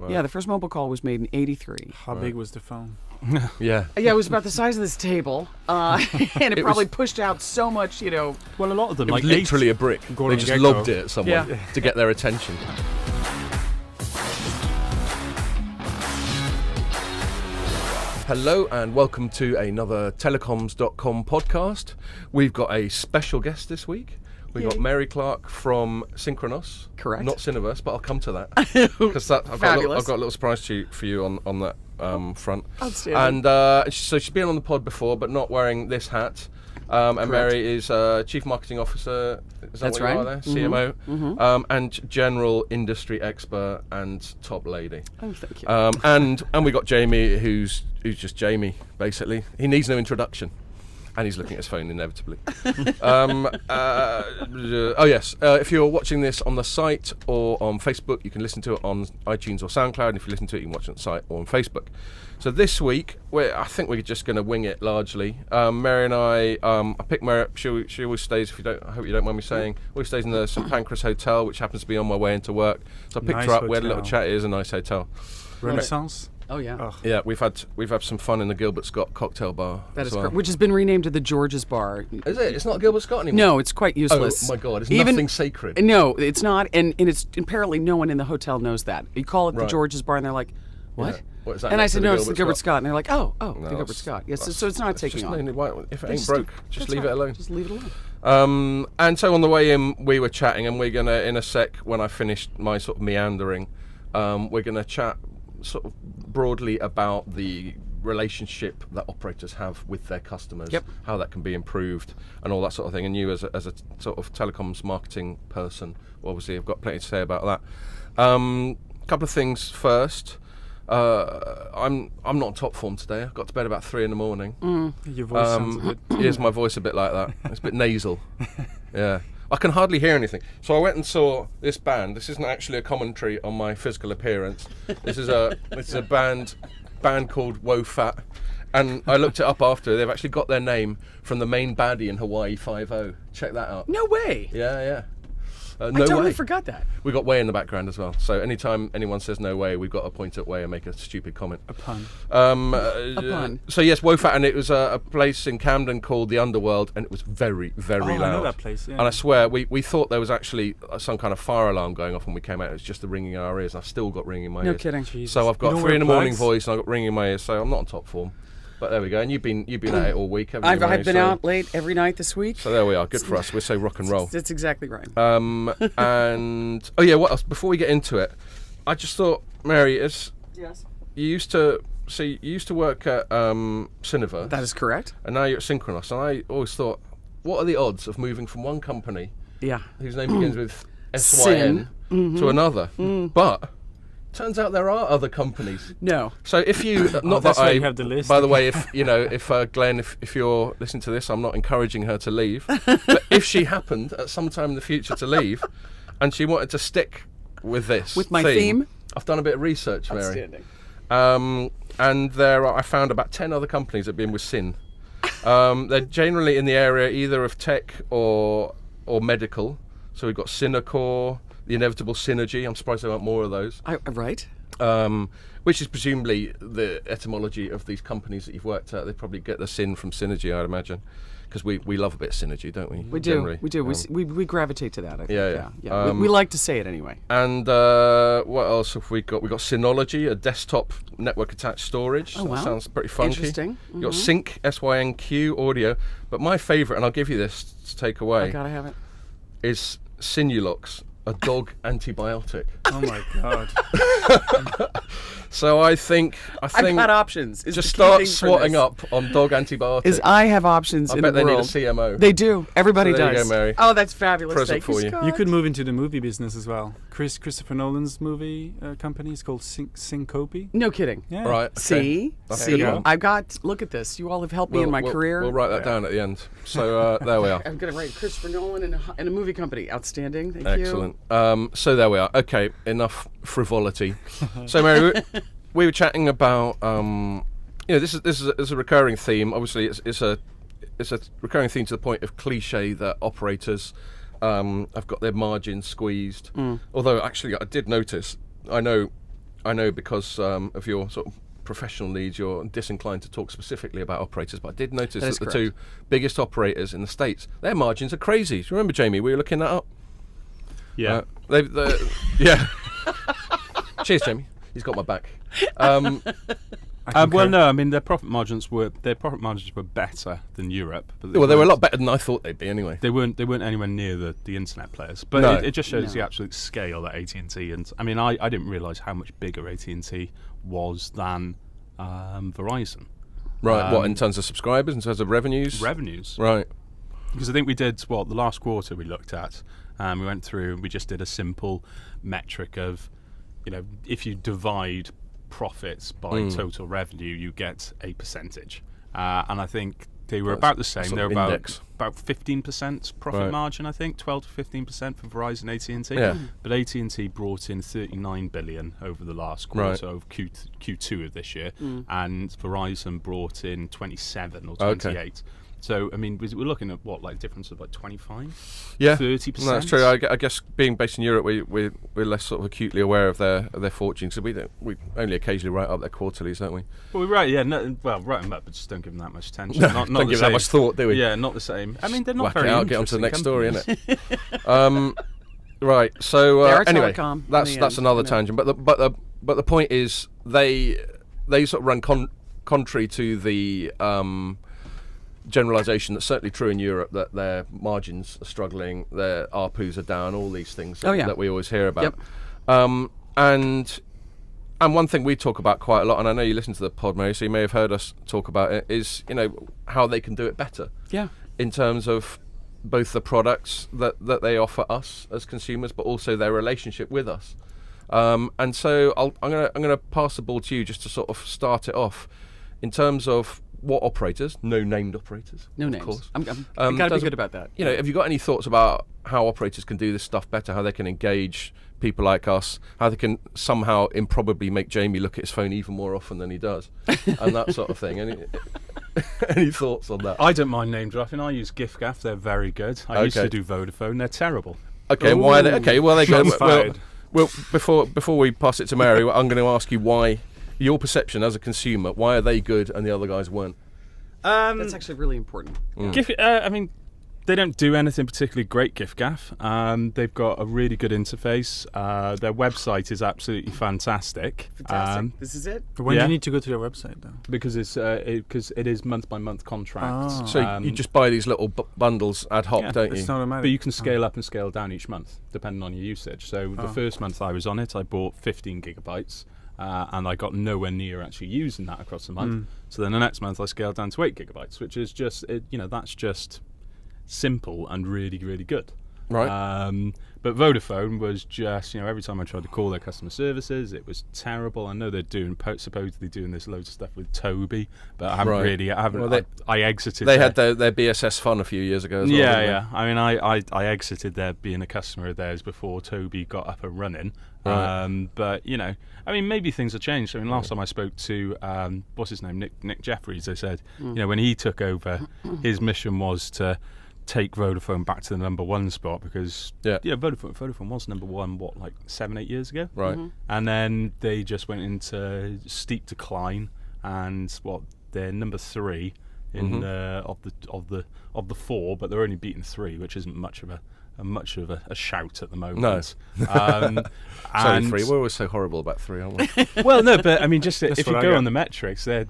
Right. Yeah, the first mobile call was made in '83. How big was the phone? Yeah. Yeah, it was about the size of this table, and it probably pushed out so much, Well, a lot of them, It was like literally a brick. Gordon They just Gekko. lobbed it at someone Yeah. to get their attention. Hello and welcome to another Telecoms.com podcast. We've got a special guest this week. We've got Mary Clark from Synchronoss. Correct. Not Cineverse, but I'll come to that. Because I've got a little surprise for you on that front. Outstanding. And so she's been on the pod before, but not wearing this hat. And Mary is Chief Marketing Officer. Is that That's what you are right. there? CMO. Mm-hmm. And general industry expert and top lady. Oh, thank you. And we got Jamie, who's just Jamie, basically. He needs no introduction. And he's looking at his phone inevitably. If you're watching this on the site or on Facebook, you can listen to it on iTunes or SoundCloud. And if you listen to it, you can watch it on the site or on Facebook. So this week, I think we're just going to wing it largely. Mary and I picked Mary up. She always stays, I hope you don't mind me saying, always stays in the St Pancras Hotel, which happens to be on my way into work. So I picked her up. We had a little chat. It is a nice hotel. Renaissance. Oh yeah. Oh. Yeah, we've had some fun in the Gilbert Scott cocktail bar. That is as well. correct. Which has been renamed to the George's Bar. Is it? It's not Gilbert Scott anymore? No, it's quite useless. Oh my God, it's nothing sacred. No, it's not, and it's apparently no one in the hotel knows that. You call it the Right. George's Bar, and they're like, "What?" Yeah. What is that? And I next to said, the "No, it's the Gilbert Gilbert Scott." And they're like, "Oh, No, the Gilbert Scott." Yes, that's- so it's not that's taking just on. mainly why, if it ain't Just- broke, just that's leave right. it alone. Just leave it alone. And so on the way in, we were chatting, and we're gonna, in a sec, when I finished my sort of meandering, we're gonna chat sort of broadly about the relationship that operators have with their customers, Yep. how that can be improved, and all that sort of thing. And you, as a sort of telecoms marketing person, obviously, have got plenty to say about that. Couple of things first. I'm not in top form today. I got to bed about 3 a.m. Your voice sounds a bit... Here's my voice a bit like that. It's a bit nasal. Yeah. I can hardly hear anything. So I went and saw this band. This isn't actually a commentary on my physical appearance. This is a band called Woe Fat. And I looked it up after. They've actually got their name from the main baddie in Hawaii 5-0. Check that out. No way. Yeah. No I totally way. forgot that. We got Way in the background as well. So anytime anyone says no way, we've got to point at Way and make a stupid comment. A pun. A pun. So yes, Wofat, and it was a place in Camden called the Underworld, and it was very, very loud. I know that place, yeah. And I swear, we thought there was actually some kind of fire alarm going off when we came out. It was just the ringing in our ears. I've still got ringing in my No ears. kidding. Jesus. So I've got You don't 3 in the wear morning plugs? voice, and I've got ringing in my ears. So I'm not on top form. But there we go. And you've been at it all week, haven't you, Mary? I've been out late every night this week. So there we are. Good for us. We're so rock and roll. That's exactly right. And oh yeah, what else? Before we get into it, I just thought, Mary, Yes. you used to work at Cineverse. That is correct. And now you're at Synchronoss. And I always thought, what are the odds of moving from one company Yeah. whose name begins with SYN to another? But turns out there are other companies. No. So if you, not that's that why I, you have the list. by the way, if Glenn, if you're listening to this, I'm not encouraging her to leave. But if she happened at some time in the future to leave, and she wanted to stick with this, With my theme? I've done a bit of research, Mary. Outstanding. And I found about 10 other companies that have been with Syn. They're generally in the area either of tech or medical. So we've got Synacor, the inevitable synergy. I'm surprised there aren't more of those. Right. Which is presumably the etymology of these companies that you've worked at. They probably get the Syn from synergy, I'd imagine. Because we love a bit of synergy, don't we? We do. Generally. We do. We gravitate to that, I think. Yeah. We like to say it anyway. And what else have we got? We've got Synology, a desktop network attached storage. Oh, That wow. sounds pretty funky. Interesting. You've got Sync, SYNQ audio. But my favourite, and I'll give you this to take away, I gotta have it. is Sinulox, a dog antibiotic. Oh my God. So I think I've got options. Is just the key start thing for swatting this. up on dog antibiotics. Is I have options I in bet the they world. need a CMO. They do. Everybody So there you does. go, Mary. Oh, that's fabulous. Present Thank for you. Scott. You could move into the movie business as well. Christopher Nolan's movie company is called Syncope. No kidding. Yeah. Right. Okay. See? That's a See? good one. I've got, look at this. You all have helped me in my career. We'll write that down at the end. So there we are. I'm going to write Christopher Nolan in a movie company. Outstanding. Thank Excellent. So there we are. Okay, enough frivolity. So Mary, we were chatting about this is a recurring theme. Obviously, it's a recurring theme to the point of cliche that operators have got their margins squeezed. Although actually, I did notice. I know I know because of your sort of professional needs, you're disinclined to talk specifically about operators, but I did notice that the two biggest operators in the States, their margins are crazy. Do you remember, Jamie? We were looking that up. Yeah. Yeah. Cheers, Jamie. He's got my back. Well, no, I mean their profit margins were better than Europe. But Well, they were a lot better than I thought they'd be anyway. They weren't anywhere near the internet players, but No. it just shows the absolute scale that AT&T. And I mean, I didn't realise how much bigger AT&T was than Verizon. Right. What in terms of subscribers, in terms of revenues? Right. Because I think we did the last quarter we looked at. We went through and we just did a simple metric of, if you divide profits by total revenue, you get a percentage. And I think they were about the same. They were about 15% profit margin, I think, 12 to 15% for Verizon, AT&T. Yeah. But AT&T brought in 39 billion over the last quarter of Q2 of this year, and Verizon brought in 27 or 28. Okay. So, I mean, we're looking at difference of 25? Yeah, 30%? No, that's true. I guess being based in Europe, we're less sort of acutely aware of their fortunes. So we only occasionally write up their quarterlies, don't we? Well, we write them up, but just don't give them that much attention. Not don't give them that much thought, do we? Yeah, not the same. I mean, they're not Whack very it out, interesting. get on to the next companies. story, innit? Right. So anyway, telecom that's another tangent. But the point is they sort of run contrary to the generalisation that's certainly true in Europe, that their margins are struggling, their ARPUs are down, all these things that we always hear about. Yep. And one thing we talk about quite a lot, and I know you listen to the pod, Mary, so you may have heard us talk about it, is how they can do it better. Yeah. In terms of both the products that they offer us as consumers, but also their relationship with us. And so I'm gonna pass the ball to you just to sort of start it off in terms of what operators, no named operators, no of names. course. I gotta be good about that. Have you got any thoughts about how operators can do this stuff better, how they can engage people like us, how they can somehow improbably make Jamie look at his phone even more often than he does, and that sort of thing? Any thoughts on that? I don't mind name dropping. I use giffgaff. They're very good. I used to do Vodafone. They're terrible. Okay, and why are they? Okay, well, they go. Fired. Well, before we pass it to Mary, I'm going to ask you why, your perception as a consumer, why are they good and the other guys weren't? That's actually really important. I mean, they don't do anything particularly great, giffgaff. They've got a really good interface. Their website is absolutely fantastic. Fantastic. This is it? But when do you need to go to their website, though? Because it is month-by-month contracts. Oh. So you just buy these little bundles ad hoc, don't you? It's not automatic. But you can scale up and scale down each month, depending on your usage. So the first month I was on it, I bought 15 gigabytes. And I got nowhere near actually using that across the month. So then the next month I scaled down to 8 gigabytes, which is just, that's just simple and really, really good. Right. But Vodafone was just, every time I tried to call their customer services, it was terrible. I know they're supposedly doing this loads of stuff with Toby, but I haven't Well, I exited. They had their BSS fun a few years ago as well. Yeah. I mean, I exited there being a customer of theirs before Toby got up and running. Right. But I mean, maybe things have changed. I mean, last time I spoke to what's his name, Nick Jeffries, they said, when he took over, his mission was to take Vodafone back to the number one spot, because Vodafone was number one 7-8 years ago, right? And then they just went into steep decline, and they're number 3 in of the 4, but they're only beating 3, which isn't much of a shout at the moment. No. Sorry, 3. We're always so horrible about 3, aren't we? Well, no, but I mean, just if you what I go get. on the metrics, they're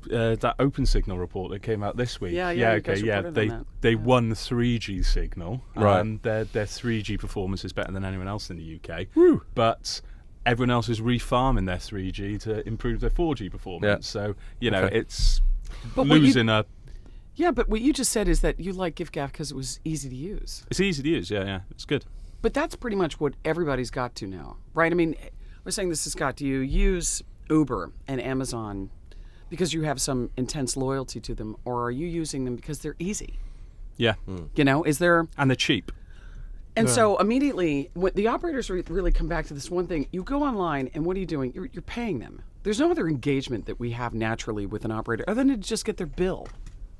that Open Signal report that came out this week. You guys reported on that. They won the 3G signal. Right. Their 3G performance is better than anyone else in the UK. Woo. But everyone else is refarming their 3G to improve their 4G performance. Yeah. So it's But losing a. Yeah, but what you just said is that you like giffgaff because it was easy to use. It's easy to use. Yeah, it's good. But that's pretty much what everybody's got to now, right? I mean, we're saying this has got to you. Use Uber and Amazon because you have some intense loyalty to them, or are you using them because they're easy? Yeah. Is there... And they're cheap. And so immediately, when the operators really come back to this one thing. You go online, and what are you doing? You're paying them. There's no other engagement that we have naturally with an operator other than to just get their bill,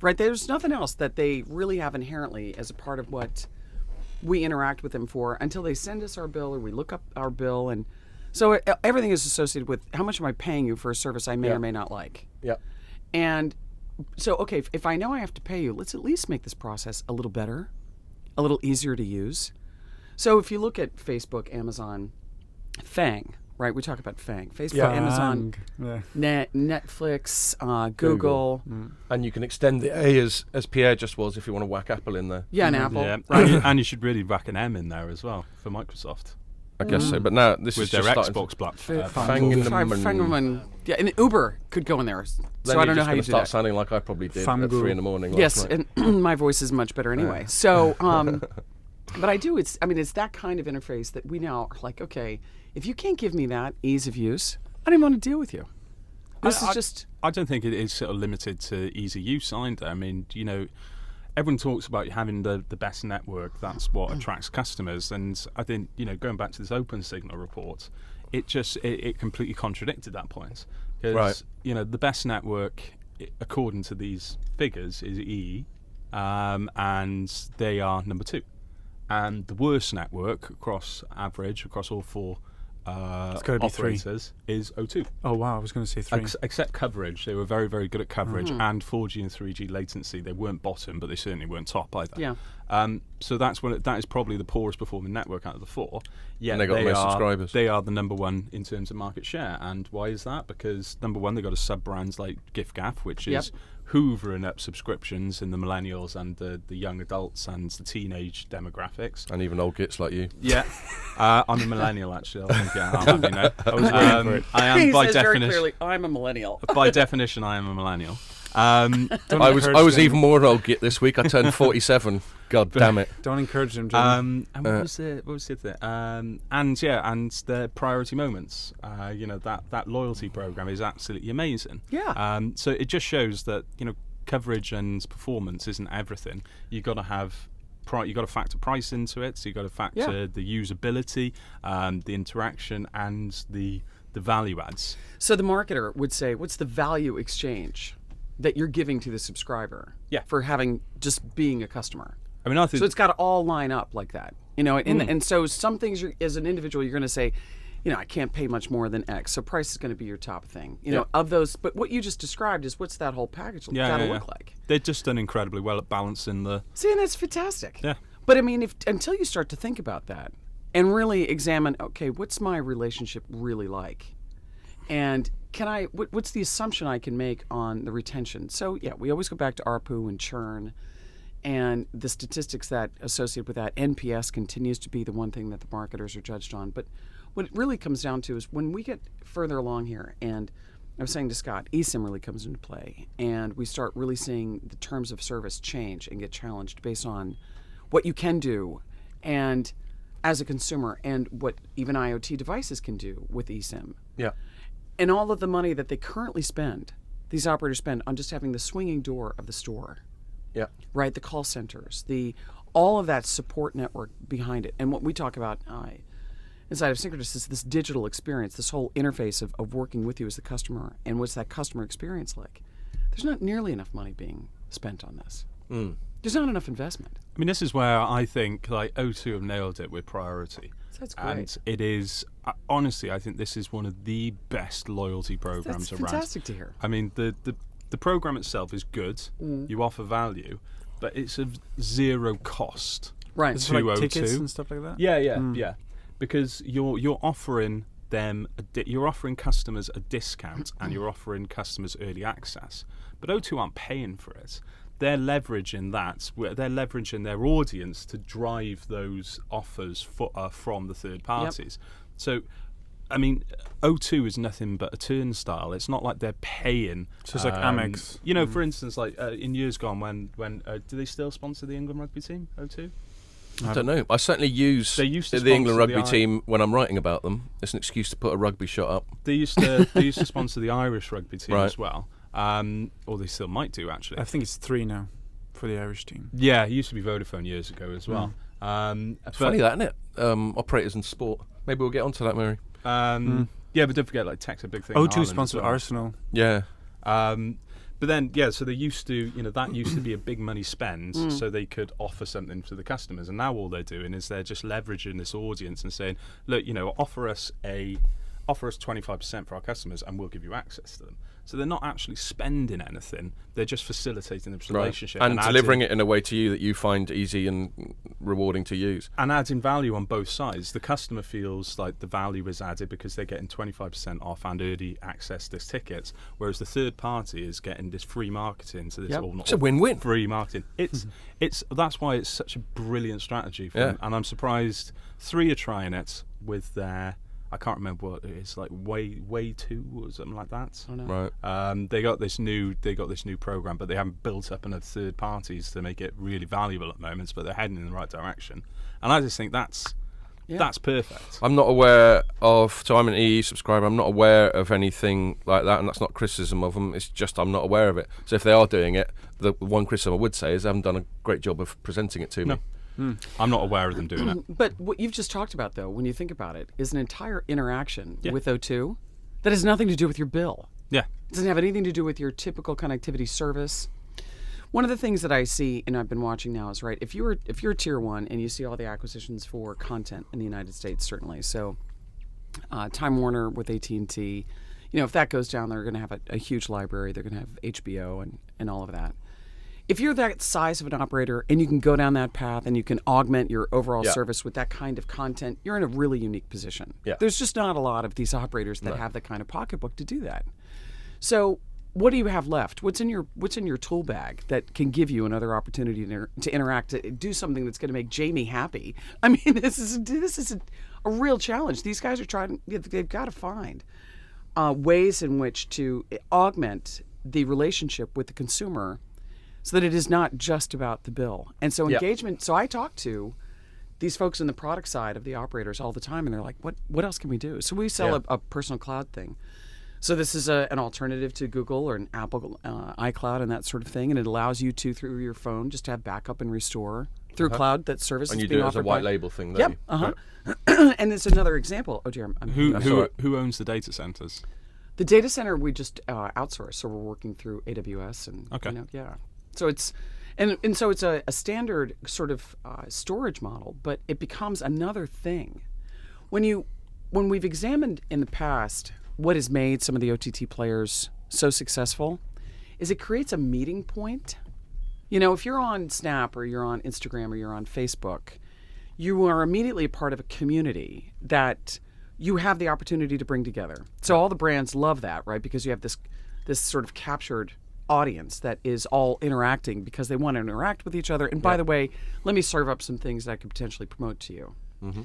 right? There's nothing else that they really have inherently as a part of what we interact with them for until they send us our bill or we look up our bill. And So everything is associated with how much am I paying you for a service I may or may not like. Yeah. And so, okay, if I know I have to pay you, let's at least make this process a little better, a little easier to use. So if you look at Facebook, Amazon, FANG, right? We talk about FANG. Facebook, Amazon, Netflix, Google. And you can extend the A as Pierre just was if you want to whack Apple in there. Yeah, and Apple. Yeah. And you should really whack an M in there as well for Microsoft. I guess so, but now this With is their just Xbox platform. FANG, yeah, and Uber could go in there. So I don't know how you do start that. sounding like I probably did at 3 in the morning. Yes, last night. and my voice is much better anyway. So, but I do. It's that kind of interface that we now are like, okay, if you can't give me that ease of use, I don't even want to deal with you. This is just. I don't think it is sort of limited to easy use either. I mean, everyone talks about having the best network. That's what attracts customers. And I think, going back to this Open Signal report, it completely contradicted that point. Because, the best network, according to these figures, is EE, and they are number 2. And the worst network across all 4 operators is O2. Oh wow, I was going to say 3. Except coverage, they were very, very good at coverage, and 4G and 3G latency. They weren't bottom, but they certainly weren't top either. Yeah. So that is probably the poorest performing network out of the 4. Yet And they got most subscribers. They are the number 1 in terms of market share. And why is that? Because number 1, they got a sub brands like giffgaff, which is hoovering up subscriptions in the millennials and the young adults and the teenage demographics. And even old gits like you. Yeah. I'm a millennial, actually. I think, I'm happy now. I was waiting for it. I am, He by says very definition. clearly, I'm a millennial. By definition, I am a millennial. I was even more an old git this week. I turned 47. God damn it. Don't encourage them, Jamie. And what was the other thing? And the priority moments. That loyalty program is absolutely amazing. Yeah. So it just shows that coverage and performance isn't everything. You got to have. You got to factor price into it. So you got to factor the usability, the interaction, and the value adds. So the marketer would say, what's the value exchange that you're giving to the subscriber for having just being a customer? I mean, I think so. It's got to all line up like that, And so some things, as an individual, you're going to say, I can't pay much more than X. So price is going to be your top thing, of those. But what you just described is what's that whole package got to look like? They've just done incredibly well at balancing the. See, and that's fantastic. Yeah. But I mean, until you start to think about that and really examine, okay, what's my relationship really like? And what's the assumption I can make on the retention? So, we always go back to ARPU and churn and the statistics that associate with that. NPS continues to be the one thing that the marketers are judged on. But what it really comes down to is when we get further along here, and I was saying to Scott, eSIM really comes into play, and we start really seeing the terms of service change and get challenged based on what you can do and as a consumer and what even IoT devices can do with eSIM. Yeah. And all of the money that they currently spend, these operators spend on just having the swinging door of the store. Yeah. Right, the call centers, all of that support network behind it. And what we talk about inside of Synchronoss is this digital experience, this whole interface of working with you as the customer, and what's that customer experience like? There's not nearly enough money being spent on this. There's not enough investment. I mean, this is where I think O2 have nailed it with priority. That's great. And it is, honestly, I think this is one of the best loyalty programs That's around. fantastic to hear. I mean, the program itself is good. You offer value, but it's of zero cost. Right. Is it to like O2. tickets and stuff like that? Yeah. Because you're offering them, you're offering customers a discount and you're offering customers early access. But O2 aren't paying for it. They're leveraging that. They're leveraging their audience to drive those offers from the third parties. So, I mean, O2 is nothing but a turnstile. It's not like they're paying. So it's like Amex. For instance, like in years gone, when do they still sponsor the England rugby team? O2. I don't know. I certainly use They used to the England sponsor rugby the team when I'm writing about them. It's an excuse to put a rugby shot up. They used to sponsor the Irish rugby team Right. as well. Or they still might do, actually. I think it's 3 now for the Irish team. Yeah, it used to be Vodafone years ago as well. It's funny that, isn't it? Operators in sport. Maybe we'll get onto that, Mary. Yeah, but don't forget, Tech's a big thing. in O2 Ireland sponsored as well. Arsenal. Yeah. But then, so they used to, that used to be a big money spend, so they could offer something to the customers. And now all they're doing is they're just leveraging this audience and saying, look, offer us a offer us 25% for our customers and we'll give you access to them. So they're not actually spending anything. They're just facilitating this relationship. And delivering it in a way to you that you find easy and rewarding to use. And adding value on both sides. The customer feels like the value is added because they're getting 25% off and early access to tickets, whereas the third party is getting this free marketing. So it's a win-win. Free marketing. That's why it's such a brilliant strategy for them. And I'm surprised 3 are trying it with their, I can't remember what it is, like Way 2 or something like that. Oh, no. Right. They got this new program, but they haven't built up enough third parties to make it really valuable at moments. But they're heading in the right direction, and I just think that's perfect. I'm not aware of, so I'm an EE subscriber. I'm not aware of anything like that, and that's not criticism of them. It's just I'm not aware of it. So if they are doing it, the one criticism I would say is they haven't done a great job of presenting it to me. I'm not aware of them doing it. But what you've just talked about, though, when you think about it, is an entire interaction with O2 that has nothing to do with your bill. Yeah. It doesn't have anything to do with your typical connectivity service. One of the things that I see, and I've been watching now, is if you're tier 1 and you see all the acquisitions for content in the United States, certainly. So Time Warner with AT&T, if that goes down, they're going to have a huge library. They're going to have HBO and all of that. If you're that size of an operator and you can go down that path and you can augment your overall service with that kind of content, you're in a really unique position. Yeah. There's just not a lot of these operators that have the kind of pocketbook to do that. So what do you have left? What's in your tool bag that can give you another opportunity to interact, to do something that's going to make Jamie happy? I mean, this is a real challenge. These guys are they've got to find ways in which to augment the relationship with the consumer, so that it is not just about the bill. And so engagement, so I talk to these folks in the product side of the operators all the time, and they're like, what else can we do? So we sell a personal cloud thing. So this is an alternative to Google or an Apple iCloud and that sort of thing, and it allows you to, through your phone, just have backup and restore through cloud, that service And is you being do it as a offered white by- label thing, don't Yep, you? uh-huh. And it's another example. Oh dear, Who owns the data centers? The data center we just outsource, so we're working through AWS and So it's and so it's a standard sort of storage model, but it becomes another thing. When we've examined in the past what has made some of the OTT players so successful, is it creates a meeting point. If you're on Snap or you're on Instagram or you're on Facebook, you are immediately a part of a community that you have the opportunity to bring together. So all the brands love that, right? Because you have this sort of captured audience that is all interacting because they want to interact with each other. And by the way, let me serve up some things that I could potentially promote to you. Mm-hmm.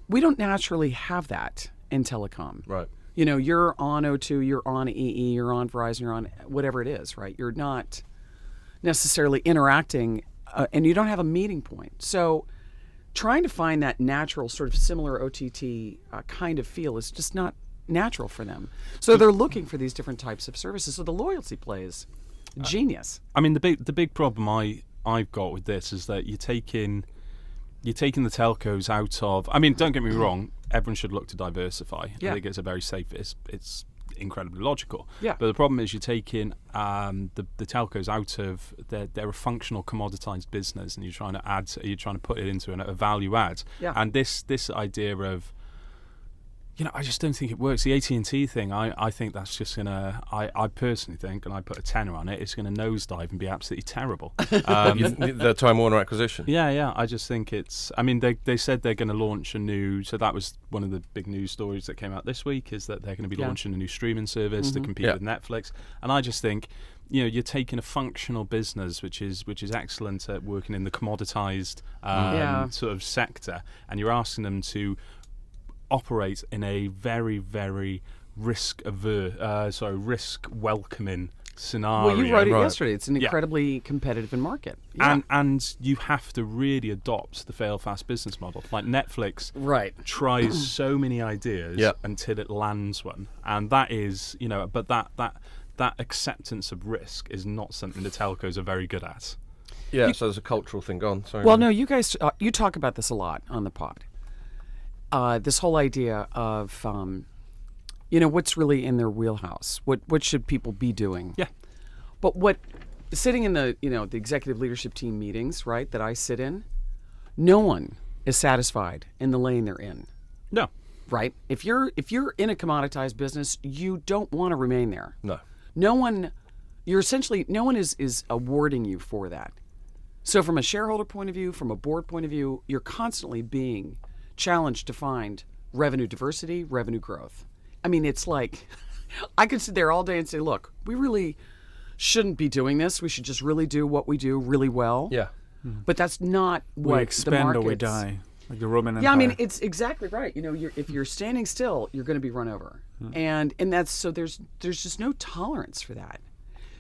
We don't naturally have that in telecom. Right. You're on O2, you're on EE, you're on Verizon, you're on whatever it is, right? You're not necessarily interacting and you don't have a meeting point. So trying to find that natural sort of similar OTT kind of feel is just not natural for them. So they're looking for these different types of services. So the loyalty play is genius. I mean, the big problem I've got with this is that you're taking the telcos out of. I mean, don't get me wrong. Everyone should look to diversify. Yeah. I think it's a very safe. It's incredibly logical. Yeah. But the problem is you're taking the telcos out of. They're a functional commoditized business, and you're trying to put it into a value add. Yeah. And this idea of, I just don't think it works. The AT&T thing, I think that's just going to, I personally think, and I put a tenner on it, it's going to nosedive and be absolutely terrible. The Time Warner acquisition. Yeah. I just think it's, I mean, they said they're going to launch a new, so that was one of the big news stories that came out this week, is that they're going to be launching a new streaming service to compete with Netflix. And I just think, you're taking a functional business which is excellent at working in the commoditized sort of sector, and you're asking them to operate in a very, very risk welcoming scenario. Well, you wrote it yesterday. It's an incredibly competitive market. Yeah. And you have to really adopt the fail fast business model. Like Netflix tries so many ideas until it lands one. And that is, but that acceptance of risk is not something the telcos are very good at. Yeah, so there's a cultural thing gone. Sorry. Well, no, you guys, you talk about this a lot on the pod. This whole idea of, what's really in their wheelhouse? What should people be doing? Yeah. But what, sitting in the, the executive leadership team meetings, right, that I sit in, no one is satisfied in the lane they're in. No. right? If you're in a commoditized business, you don't want to remain there. No. No one is awarding you for that. So from a shareholder point of view, from a board point of view, you're constantly being challenged to find revenue diversity, revenue growth. I mean, it's like I could sit there all day and say, look, we really shouldn't be doing this. We should just really do what we do really well. Yeah. But that's not what We expand the or we market's- die, like the Roman Empire. Yeah, I mean, it's exactly right. You know, if you're standing still, you're going to be run over, and that's so. There's just no tolerance for that.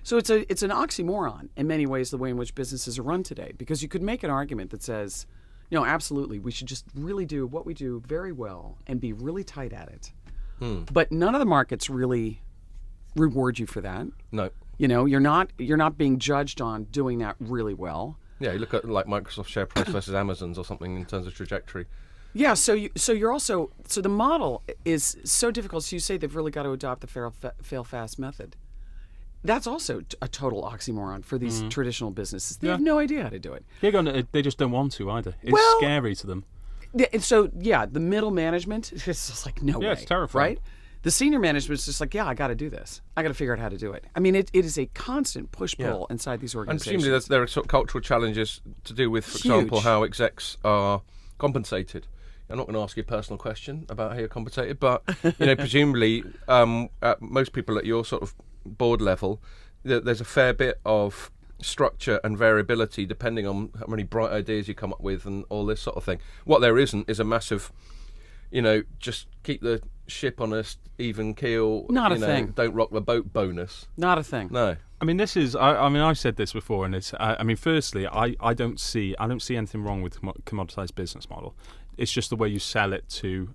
So it's an oxymoron in many ways, the way in which businesses are run today, because you could make an argument that says, you know, absolutely, we should just really do what we do very well and be really tight at it. But none of the markets really reward you for that. No. You know, you're not being judged on doing that really well. Yeah, you look at like Microsoft share price versus Amazon's or something in terms of trajectory. Yeah, so the model is so difficult. So you say they've really got to adopt the fail fast method. That's also a total oxymoron for these traditional businesses. They have no idea how to do it. They just don't want to either. It's Well- scary to them. Yeah, and so the middle management is just like no way. Yeah, it's terrifying. Right? The senior management is just like, yeah, I got to do this. I got to figure out how to do it. I mean, it is a constant push-pull inside these And organizations. presumably there are sort of cultural challenges to do with, for Huge. example, how execs are compensated. I'm not going to ask you a personal question about how you're compensated, but you know, presumably, most people at your sort of board level, there's a fair bit of structure and variability depending on how many bright ideas you come up with and all this sort of thing. What there isn't is a massive, you know, just keep the ship on a even keel. Not a you know, thing. Don't rock the boat bonus. Not a thing. No. I mean, this is. I mean, I've said this before, and it's. I mean, firstly, I don't see anything wrong with the commoditized business model. It's just the way you sell it to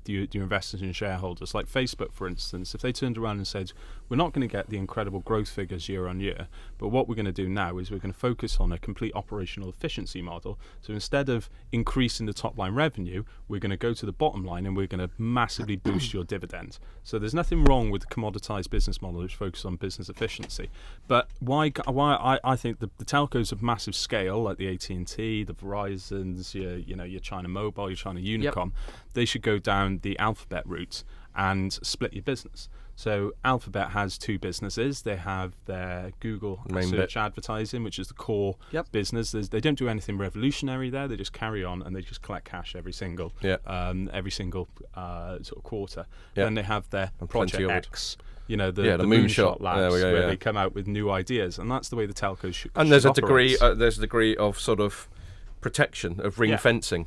your investors and shareholders. Like Facebook, for instance, if they turned around and said, we're not going to get the incredible growth figures year on year, but what we're going to do now is we're going to focus on a complete operational efficiency model. So instead of increasing the top line revenue, we're going to go to the bottom line and we're going to massively boost your dividend. So there's nothing wrong with the commoditized business model which focuses on business efficiency. But why I think the telcos of massive scale, like the AT&T, the Verizons, your China Mobile, your China Unicom, they should go down the Alphabet route and split your business. So Alphabet has two businesses. They have their Google Main search bit. advertising, which is the core business. They don't do anything revolutionary there. They just carry on and they just collect cash every single sort of quarter. Yeah. Then they have their And plenty Project of it. X. You know, the Moonshot. Labs, There we go, where yeah. they come out with new ideas, and that's the way the telcos should. And there's a operate. degree of sort of protection, of ring Yeah. fencing,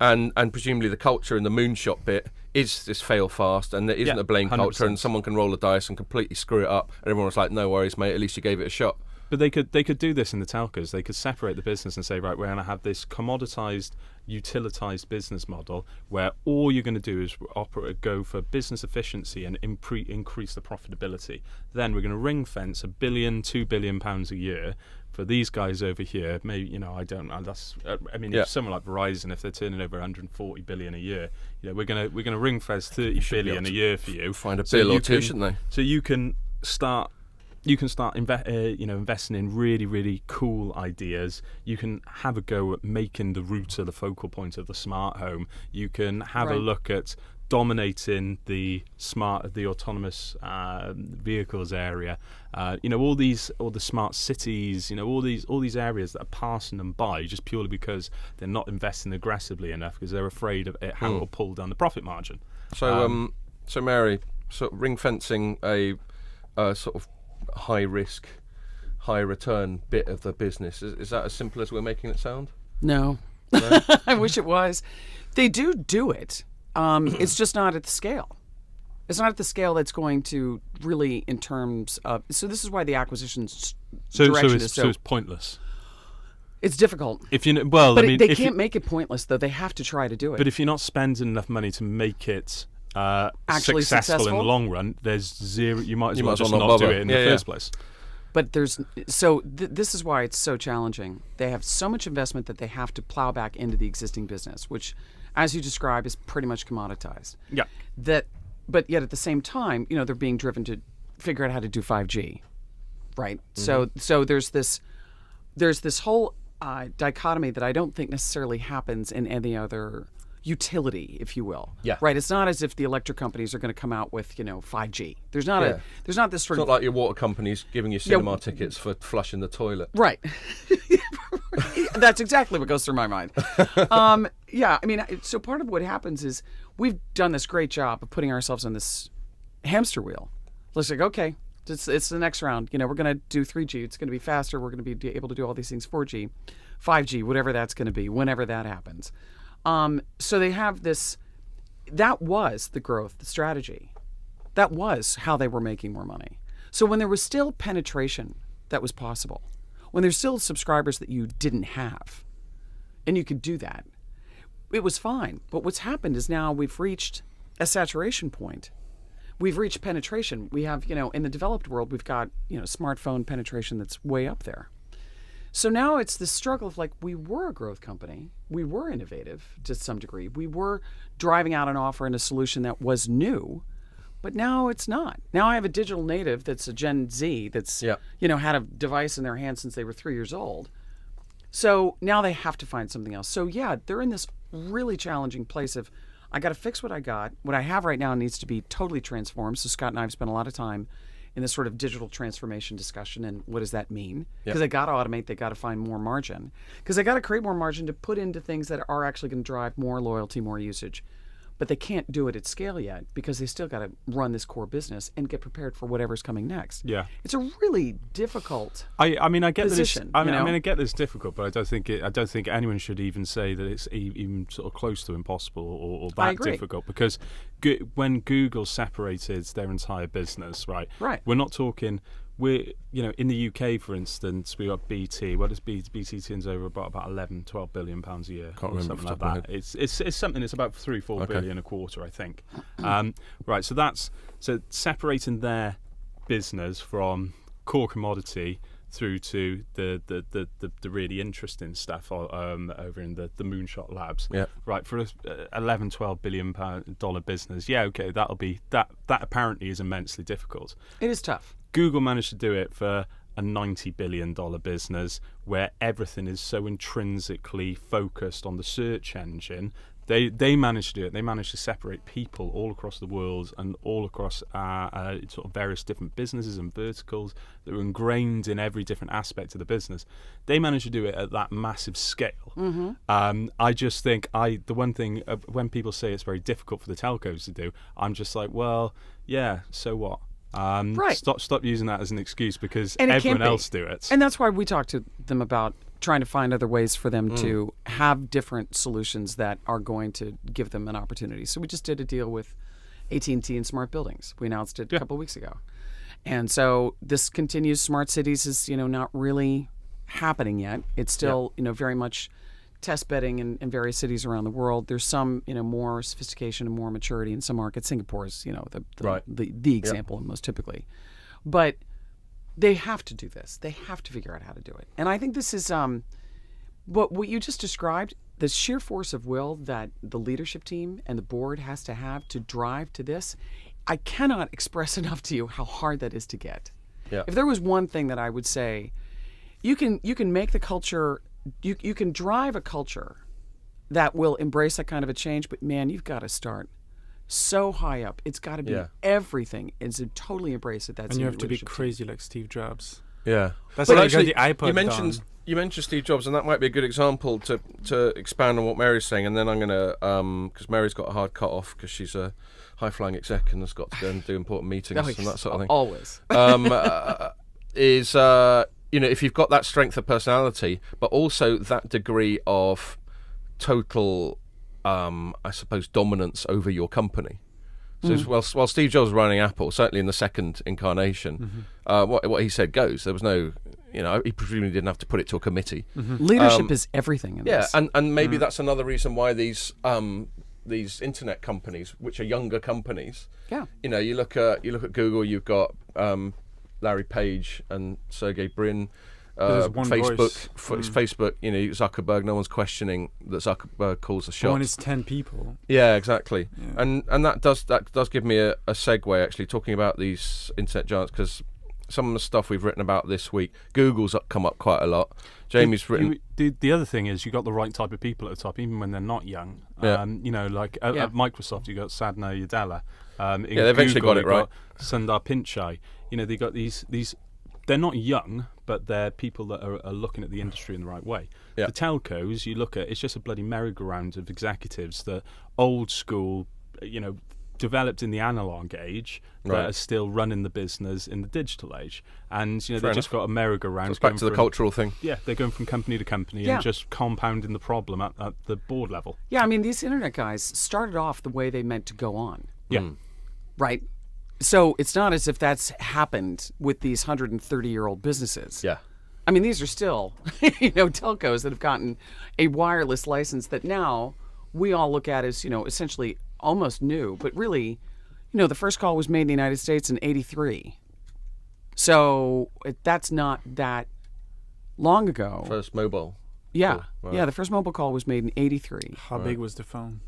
and presumably the culture in the moonshot bit is this fail fast, and there isn't Yeah, a blame culture, 100%. and someone can roll a dice and completely screw it up, and everyone's like, no worries, mate, at least you gave it a shot. But they could do this in the telcos. They could separate the business and say, right, we're going to have this commoditized, utilitized business model where all you're going to do is go for business efficiency and increase the profitability. Then we're going to ring fence £1 billion, £2 billion a year for these guys over here. Maybe I don't know. That's if someone like Verizon, if they're turning over 140 billion a year, we're going to ring fence 30 billion a year for you. Find a bill or two, shouldn't they? So you can start investing in really, really cool ideas. You can have a go at making the router the focal point of the smart home. You can have a look at dominating the autonomous vehicles area. All the smart cities. All these areas that are passing them by just purely because they're not investing aggressively enough because they're afraid of how it will pull down the profit margin. So, so Mary, sort of ring fencing a sort of high risk, high return bit of the business. Is that as simple as we're making it sound? No. I wish it was. They do it. It's just not at the scale. It's not at the scale that's going to really, in terms of. So this is why the acquisitions direction is so it's pointless. It's difficult. If you But they can't make it pointless, though. They have to try to do it. But if you're not spending enough money to make it Actually successful in successful? the long run, there's zero. You might as You well might as just well not not do bother. it in Yeah, the first place. But this is why it's so challenging. They have so much investment that they have to plow back into the existing business, which, as you describe, is pretty much commoditized. Yeah. But yet at the same time, they're being driven to figure out how to do 5G, right? So there's this whole dichotomy that I don't think necessarily happens in any other utility, if you will. Yeah. Right. It's not as if the electric companies are going to come out with 5G. There's not this sort It's of not like your water companies giving you cinema tickets for flushing the toilet. right. That's exactly what goes through my mind. Yeah. I mean, so part of what happens is we've done this great job of putting ourselves on this hamster wheel. It's like, okay, it's the next round. We're going to do 3G. It's going to be faster. We're going to be able to do all these things. 4G, 5G, whatever that's going to be, whenever that happens. So they have this. That was the growth strategy. That was how they were making more money. So when there was still penetration that was possible, when there's still subscribers that you didn't have, and you could do that, it was fine. But what's happened is now we've reached a saturation point. We've reached penetration. We have, in the developed world, we've got, smartphone penetration that's way up there. So now it's this struggle of we were a growth company. We were innovative to some degree. We were driving out an offer and a solution that was new, but now it's not. Now I have a digital native that's a Gen Z that's, had a device in their hand since they were 3 years old. So now they have to find something else. So yeah, they're in this really challenging place of, I got to fix what I got. What I have right now needs to be totally transformed. So Scott and I have spent a lot of time in this sort of digital transformation discussion and what does that mean? Because they got to automate, they got to find more margin. Because they got to create more margin to put into things that are actually going to drive more loyalty, more usage. But they can't do it at scale yet because they still got to run this core business and get prepared for whatever's coming next. Yeah, it's a really difficult. I mean, I get position, that. I get that it's difficult, but I don't think anyone should even say that it's even sort of close to impossible or that difficult. Because when Google separated their entire business, right? We're not talking. We're, in the UK, for instance, we got BT. What does BT turns over about 11, 12 billion pounds a year, Can't or remember something like that. It's something. It's about 3-4 billion a quarter, I think. Right. So separating their business from core commodity through to the really interesting stuff over in the Moonshot Labs. Yeah. Right, for a $11-12 billion dollar business. Yeah, okay, that'll be that apparently is immensely difficult. It is tough. Google managed to do it for a $90 billion business where everything is so intrinsically focused on the search engine. They managed to do it. They managed to separate people all across the world and all across sort of various different businesses and verticals that were ingrained in every different aspect of the business. They managed to do it at that massive scale. Mm-hmm. I just think the one thing when people say it's very difficult for the telcos to do, I'm just like, well, yeah, so what? Right. Stop using that as an excuse because everyone else do it. And that's why we talk to them about trying to find other ways for them to have different solutions that are going to give them an opportunity. So we just did a deal with AT&T and Smart Buildings. We announced it a couple of weeks ago. And so this continues. Smart cities is, not really happening yet. It's still, very much test bedding in various cities around the world. There's some, more sophistication and more maturity in some markets. Singapore is, the example most typically. But they have to do this. They have to figure out how to do it. And I think this is what you just described, the sheer force of will that the leadership team and the board has to have to drive to this. I cannot express enough to you how hard that is to get. Yeah. If there was one thing that I would say, you can make the culture, you can drive a culture that will embrace that kind of a change, but man, you've got to start so high up. It's got to be everything is to totally embrace it. That's and you have to be crazy like Steve Jobs. Yeah, that's well, how actually, you got the iPod. You mentioned Steve Jobs, and that might be a good example to expand on what Mary's saying. And then I'm going to, because Mary's got a hard cut off because she's a high-flying exec and has got to go and do important meetings and that sort of thing. Always. If you've got that strength of personality, but also that degree of total, I suppose, dominance over your company. So while Steve Jobs was running Apple, certainly in the second incarnation, what he said goes. There was no, he presumably didn't have to put it to a committee. Leadership is everything in this. Yeah, and maybe that's another reason why these internet companies, which are younger companies, you look at Google, you've got Larry Page and Sergey Brin. Facebook, Facebook, Zuckerberg. No one's questioning that Zuckerberg calls the shots. One is 10 people. Yeah, exactly. Yeah. And that does give me a segue actually talking about these internet giants, because some of the stuff we've written about this week, Google's come up quite a lot. Jamie's written. The other thing is you got the right type of people at the top, even when they're not young. Yeah. Like at Microsoft, you got Sadhna Yadella. They eventually got it right. Sundar Pichai. They got these. They're not young, but they're people that are looking at the industry in the right way. Yeah. The telcos, you look at, it's just a bloody merry-go-round of executives that old school, developed in the analog age, that are still running the business in the digital age. And, they've just got a merry-go-round. So it's back to the cultural thing. Yeah, they're going from company to company and just compounding the problem at the board level. Yeah, I mean, these internet guys started off the way they meant to go on. Yeah. Right? So it's not as if that's happened with these 130-year-old businesses. Yeah. I mean, these are still, telcos that have gotten a wireless license that now we all look at as, essentially almost new. But really, the first call was made in the United States in '83. So that's not that long ago. First mobile. Yeah. Cool. Right. Yeah, the first mobile call was made in '83. How big was the phone?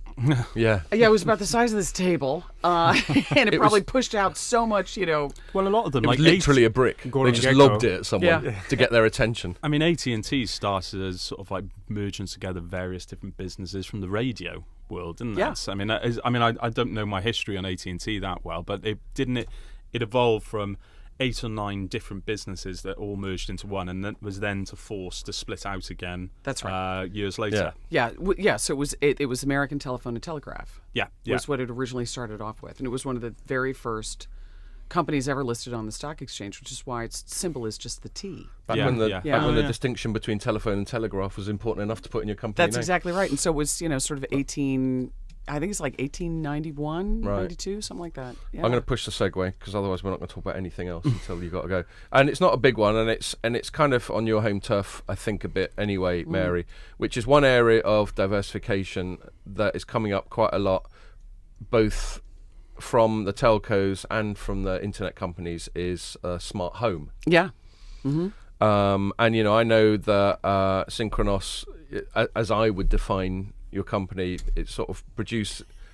Yeah. Yeah, it was about the size of this table, and it probably pushed out so much, Well, a lot of them, It was like literally a brick. Gordon They just Gekko. lobbed it at someone to get their attention. I mean, AT&T started as sort of like merging together various different businesses from the radio world, didn't Yeah. it? I don't know my history on AT&T that well, but it evolved from 8 or 9 different businesses that all merged into one, and that was then forced to split out again. That's right. Years later. Yeah. So it was American Telephone and Telegraph. Yeah. Was what it originally started off with, and it was one of the very first companies ever listed on the stock exchange, which is why its symbol is just the T. Back Yeah, when the, yeah. back when the Yeah. distinction between telephone and telegraph was important enough to put in your company That's name. exactly right. And so it was, sort of 1891, Right. 92, something like that. Yeah. I'm going to push the segue because otherwise we're not going to talk about anything else until you've got to go. And it's not a big one, and it's kind of on your home turf, I think, a bit anyway, Mary, which is one area of diversification that is coming up quite a lot, both from the telcos and from the internet companies, is smart home. Yeah. And I know that Synchronoss, as I would define your company, it sort of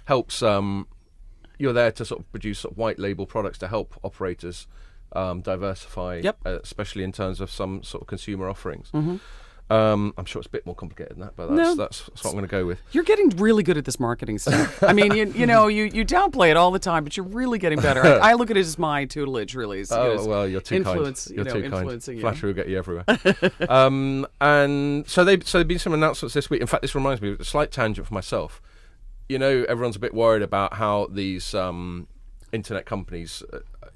helps. You're there to sort of produce sort of white label products to help operators diversify, Yep. Especially in terms of some sort of consumer offerings. I'm sure it's a bit more complicated than that, but No. that's what I'm going to go with. You're getting really good at this marketing stuff. I mean, you downplay it all the time, but you're really getting better. I look at it as my tutelage, really. Oh well, you're too influence, kind. You're too kind. influencing you. Flattery will get you everywhere. And so there've been some announcements this week. In fact, this reminds me of a slight tangent for myself. Everyone's a bit worried about how these internet companies,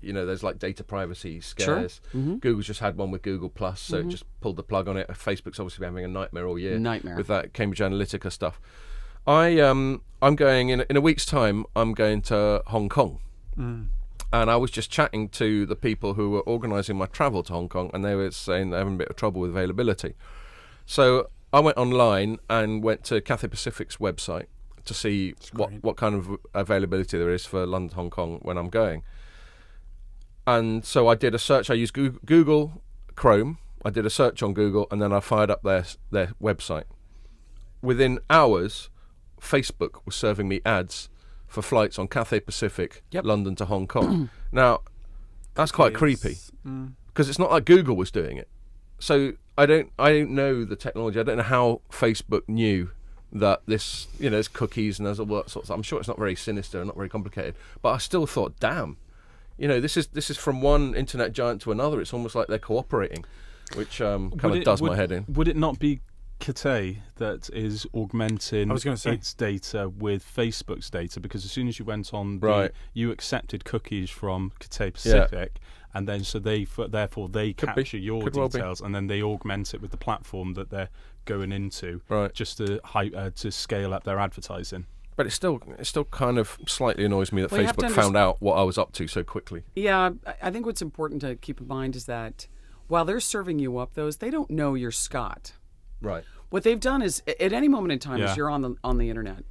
there's like data privacy scares. Sure. Google's just had one with Google Plus, so it just pulled the plug on it. Facebook's obviously been having a nightmare all year with that Cambridge Analytica stuff. I'm going in a week's time. I'm going to Hong Kong, and I was just chatting to the people who were organising my travel to Hong Kong, and they were saying they're having a bit of trouble with availability. So I went online and went to Cathay Pacific's website to see what kind of availability there is for London, Hong Kong when I'm going. And so I did a search. I used Google Chrome. I did a search on Google, and then I fired up their website. Within hours, Facebook was serving me ads for flights on Cathay Pacific, London to Hong Kong. Now, that's quite creepy because it's not like Google was doing it. So I don't know the technology. I don't know how Facebook knew that this, there's cookies and there's all that sorts. I'm sure it's not very sinister and not very complicated. But I still thought, damn. This is from one internet giant to another. It's almost like they're cooperating, which kind of does my head in. Would it not be Cathay that is augmenting its data with Facebook's data? Because as soon as you went on, you accepted cookies from Cathay Pacific, and then therefore they capture your details, and then they augment it with the platform that they're going into, just to scale up their advertising. But it still kind of slightly annoys me that Facebook found out what I was up to so quickly. Yeah, I think what's important to keep in mind is that while they're serving you up those, they don't know you're Scott. Right. What they've done is, at any moment in time, as you're on the internet,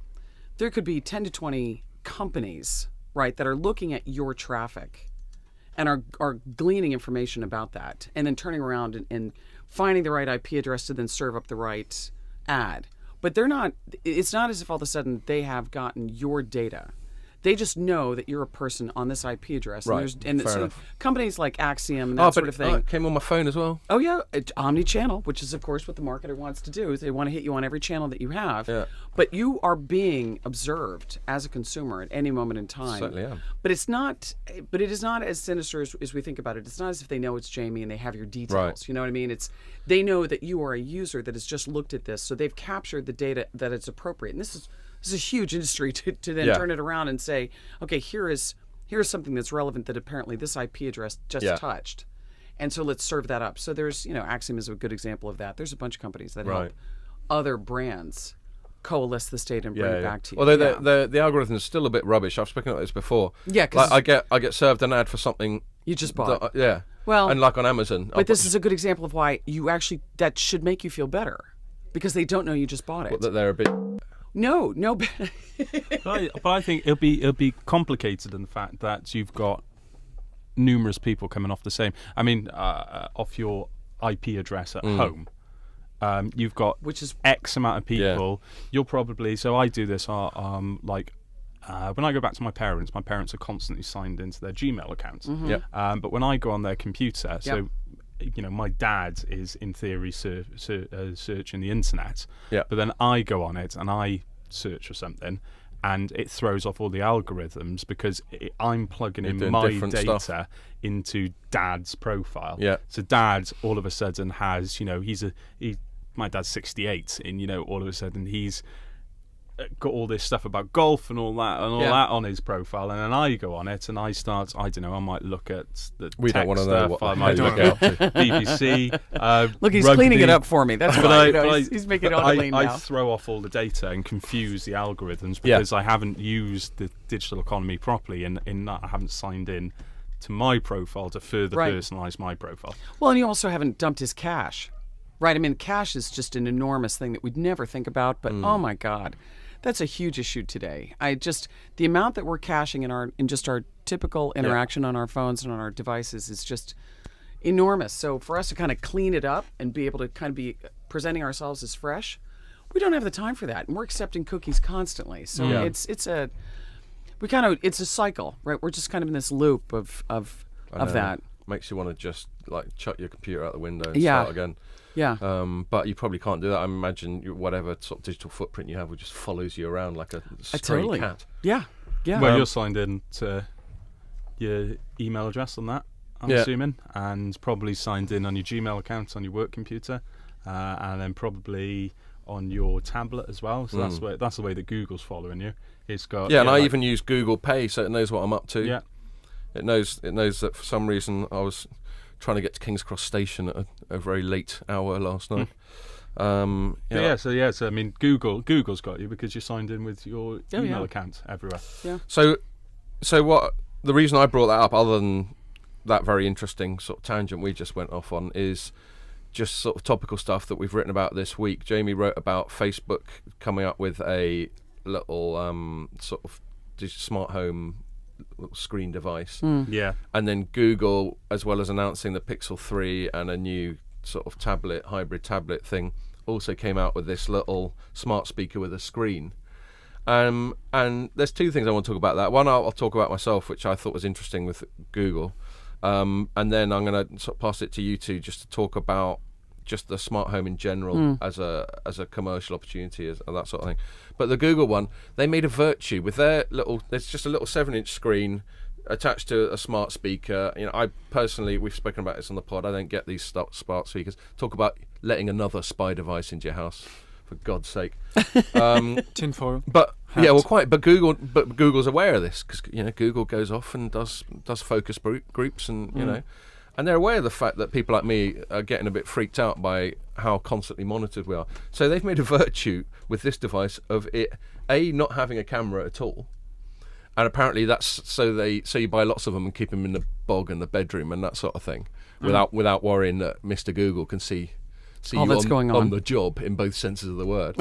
there could be 10 to 20 companies, right, that are looking at your traffic and are gleaning information about that, and then turning around and finding the right IP address to then serve up the right ad. But it's not as if all of a sudden they have gotten your data. They just know that you're a person on this IP address. Right, And fair so enough. companies like Axiom and that sort of thing. It came on my phone as well. Oh yeah, omni-channel, which is of course what the marketer wants to do. Is they want to hit you on every channel that you have. Yeah. But you are being observed as a consumer at any moment in time. Certainly am. But it's not. But it is not as sinister as we think about it. It's not as if they know it's Jamie and they have your details. Right. You know what I mean? It's they know that you are a user that has just looked at this, so they've captured the data that it's appropriate. And this is a huge industry to then turn it around and say, okay, here is something that's relevant that apparently this IP address just touched. And so let's serve that up. So there's, Axiom is a good example of that. There's a bunch of companies that help other brands coalesce this data and bring it back to you. Although the algorithm is still a bit rubbish. I've spoken about this before. Yeah, because I get served an ad for something you just bought. Well, and like on Amazon. But this is a good example of why that should make you feel better, because they don't know you just bought it. That they're a bit. No. But I think it'll be complicated in the fact that you've got numerous people coming off the same. I mean, off your IP address at home. You've got which is X amount of people. You'll probably. So I do this. When I go back to my parents are constantly signed into their Gmail accounts. But when I go on their computer, so my dad is in theory searching the internet. But then I go on it and I search for something, and it throws off all the algorithms because I'm plugging in my data stuff into Dad's profile. So Dad all of a sudden has, my dad's 68, and all of a sudden he's got all this stuff about golf and all that on his profile, and then I go on it and I start, I don't know, I might look at the we tech don't want to stuff, know what I might look at BBC. Look, he's rugby. cleaning it up for me. That's why he's making it all clean I now. throw off all the data and confuse the algorithms because I haven't used the digital economy properly, and in that I haven't signed in to my profile to further personalize my profile. Well, and you also haven't dumped his cache, right? I mean, cache is just an enormous thing that we'd never think about, but oh my God. That's a huge issue today. The amount that we're caching in just our typical interaction on our phones and on our devices is just enormous. So for us to kind of clean it up and be able to kind of be presenting ourselves as fresh, we don't have the time for that, and we're accepting cookies constantly. So it's a cycle, right? We're just kind of in this loop of that. Makes you want to just like chuck your computer out the window and start again. Yeah. But you probably can't do that. I imagine whatever sort of digital footprint you have just follows you around like a stray cat. Yeah. Well, you're signed in to your email address on that, I'm assuming, and probably signed in on your Gmail account on your work computer, and then probably on your tablet as well. So that's the way that Google's following you. It's got and I even use Google Pay, so it knows what I'm up to. Yeah. It knows that for some reason I was trying to get to King's Cross Station at a very late hour last night. So I mean, Google's got you because you're signed in with your email account everywhere. Yeah. So what the reason I brought that up, other than that very interesting sort of tangent we just went off on, is just sort of topical stuff that we've written about this week. Jamie wrote about Facebook coming up with a little sort of smart home little screen device. And then Google, as well as announcing the Pixel 3 and a new sort of hybrid tablet thing, also came out with this little smart speaker with a screen. And there's two things I want to talk about that. One, I'll talk about myself, which I thought was interesting with Google. And then I'm going to sort of pass it to you two just to talk about just the smart home in general as a commercial opportunity and that sort of thing. But the Google one, they made a Virtue with their there's just a little 7-inch screen attached to a smart speaker. I personally, we've spoken about this on the pod, I don't get these smart speakers. Talk about letting another spy device into your house, for God's sake. Tinfoil. But but Google's aware of this because Google goes off and does focus groups and and they're aware of the fact that people like me are getting a bit freaked out by how constantly monitored we are. So they've made a Virtue with this device of it not having a camera at all, and apparently that's so you buy lots of them and keep them in the bog and the bedroom and that sort of thing, without worrying that Mr. Google can see all you that's going on the job in both senses of the word.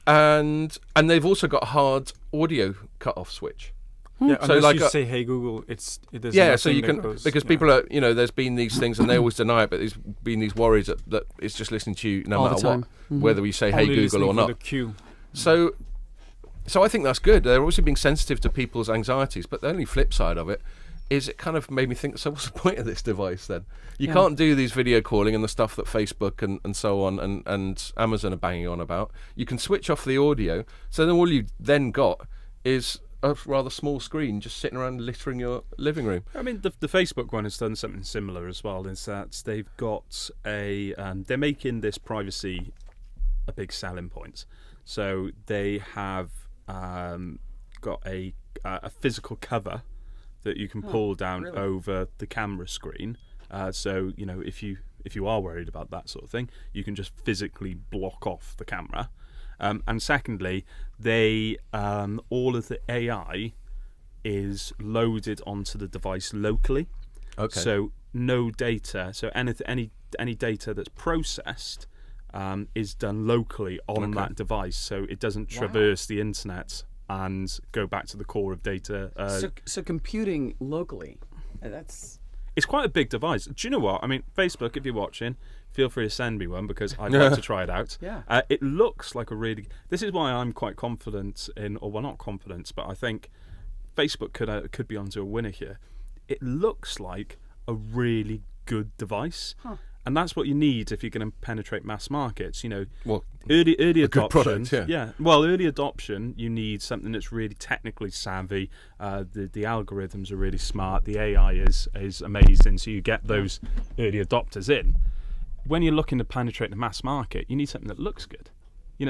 And they've also got a hard audio cut-off switch. Yeah, so unless you say, "Hey Google," so you can because people are there's been these things and they always deny it, but there's been these worries that it's just listening to you no all matter the time. what, whether we say "Hey Google" or not. The queue. So So I think that's good. They're obviously being sensitive to people's anxieties, but the only flip side of it is it kind of made me think, so what's the point of this device then? You can't do these video calling and the stuff that Facebook and so on and Amazon are banging on about. You can switch off the audio, so then all you then got is a rather small screen just sitting around littering your living room. I mean, the Facebook one has done something similar as well, is that they've got they're making this privacy a big selling point. So they have got a physical cover that you can pull down over the camera screen. So if you are worried about that sort of thing, you can just physically block off the camera. And secondly, they all of the AI is loaded onto the device locally. Okay. So no data. So any data that's processed is done locally on that device. So it doesn't traverse the internet and go back to the core of data. So computing locally, It's quite a big device. Do you know what? I mean, Facebook, if you're watching, feel free to send me one because I'd like to try it out. Yeah. It looks like a really... This is why I'm quite confident in... Or, well, not confident, but I think Facebook could be onto a winner here. It looks like a really good device. Huh. And that's what you need if you're going to penetrate mass markets. Well, early a good adoption. product, Well, early adoption, you need something that's really technically savvy. The algorithms are really smart. The AI is amazing. So you get those early adopters in. When you're looking to penetrate the mass market, you need something that looks good.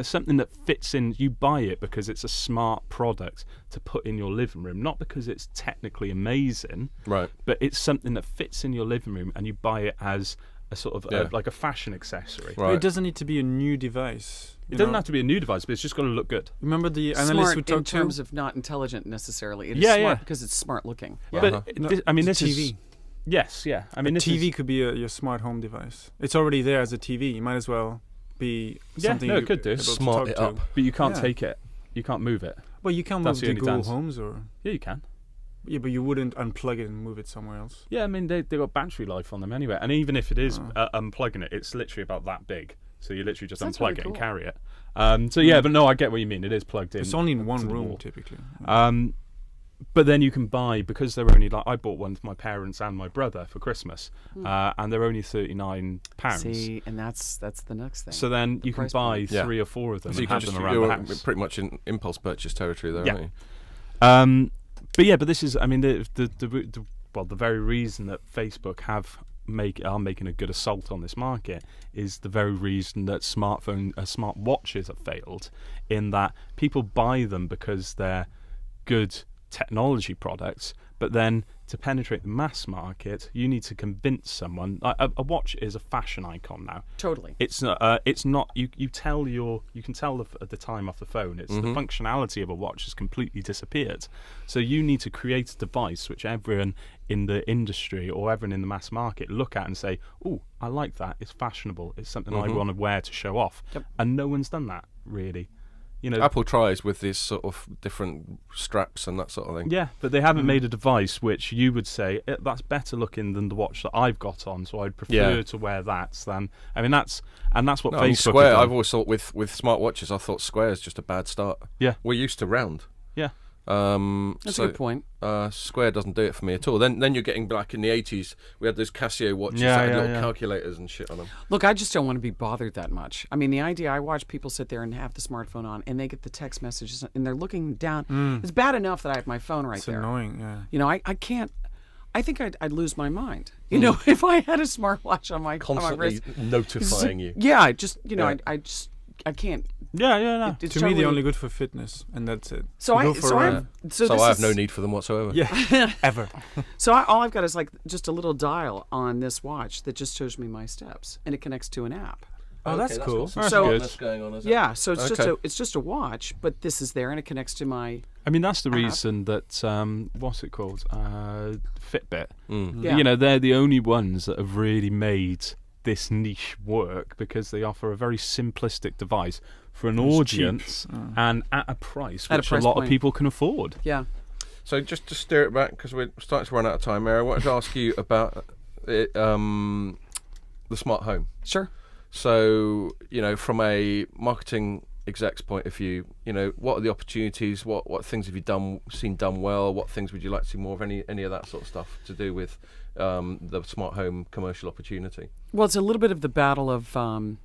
Something that fits in. You buy it because it's a smart product to put in your living room, not because it's technically amazing, right? But it's something that fits in your living room, and you buy it as a sort of like a fashion accessory. Right. It doesn't need to be a new device. It doesn't have to be a new device, but it's just got to look good. Remember the analyst smart we in talked to? terms of not intelligent necessarily. It is smart because it's smart looking. But this it's a is TV. Yes, yeah. I mean, a this TV is, could be your smart home device. It's already there as a TV. You might as well be something it could do. able to Smart talk it to. up. but you can't Yeah. take it. You can't move it. Well, you can That's move the the only Google dance. Homes, or Yeah, you can. yeah, but you wouldn't unplug it and move it somewhere else. Yeah, I mean they've got battery life on them anyway, and even if it is unplugging it, it's literally about that big. So you literally just That's unplug really it and cool. carry it. So yeah, but no, I get what you mean. It is plugged in. It's only in to one the room wall. typically. But then you can buy, because they're only I bought one for my parents and my brother for Christmas, and they're only £39. See, and that's the next thing. So then you can price buy point. 3 or 4 of them So you and can have just them around the you're house. pretty much in impulse purchase territory there, Yeah. aren't you? But this is, I mean, the very reason that Facebook are making a good assault on this market is the very reason that smart watches have failed, in that people buy them because they're good technology products, but then to penetrate the mass market, you need to convince someone. A watch is a fashion icon now. Totally. It's not. You can tell the time off the phone. It's the functionality of a watch has completely disappeared. So you need to create a device which everyone in the industry or everyone in the mass market look at and say, "Oh, I like that. It's fashionable. It's something I want to wear to show off." Yep. And no one's done that really. Apple tries with these sort of different straps and that sort of thing. Yeah, but they haven't made a device which you would say that's better looking than the watch that I've got on, so I'd prefer to wear that than. I mean, that's what No, Facebook. I mean, have Square. done. I've always thought with smartwatches, I thought Square is just a bad start. Yeah. We're used to round. Yeah. That's a good point. Square doesn't do it for me at all. Then you're getting back in the 80s. We had those Casio watches Yeah, that had yeah, little yeah. calculators and shit on them. Look, I just don't want to be bothered that much. I mean, the idea, I watch people sit there and have the smartphone on, and they get the text messages, and they're looking down. It's bad enough that I have my phone right It's there. annoying. Yeah. I can't. I think I'd lose my mind. If I had a smartwatch on my Constantly wrist. notifying you. Yeah, I just Yeah. I can't. Yeah, no. It's To me, they're totally- only good for fitness, and that's it. So You I go for so a I run. have, So this I have is- no need for them whatsoever. Yeah, ever. So all I've got is like just a little dial on this watch that just shows me my steps, and it connects to an app. Oh, that's cool. That's So- good. What's going on? Is it? Yeah, so Okay. it's just a watch, but this is there, and it connects to my. I mean, that's the reason that what's it called? Fitbit. Yeah. They're the only ones that have really made this niche work, because they offer a very simplistic device for an audience and at a price At a which price a lot point. of people can afford. Yeah. So just to steer it back, because we're starting to run out of time, Mary, I wanted to ask you about it, the smart home. Sure. So, from a marketing exec's point of view, what are the opportunities? What things have you seen done well? What things would you like to see more of? Any of that sort of stuff to do with the smart home commercial opportunity? Well, it's a little bit of the battle of kind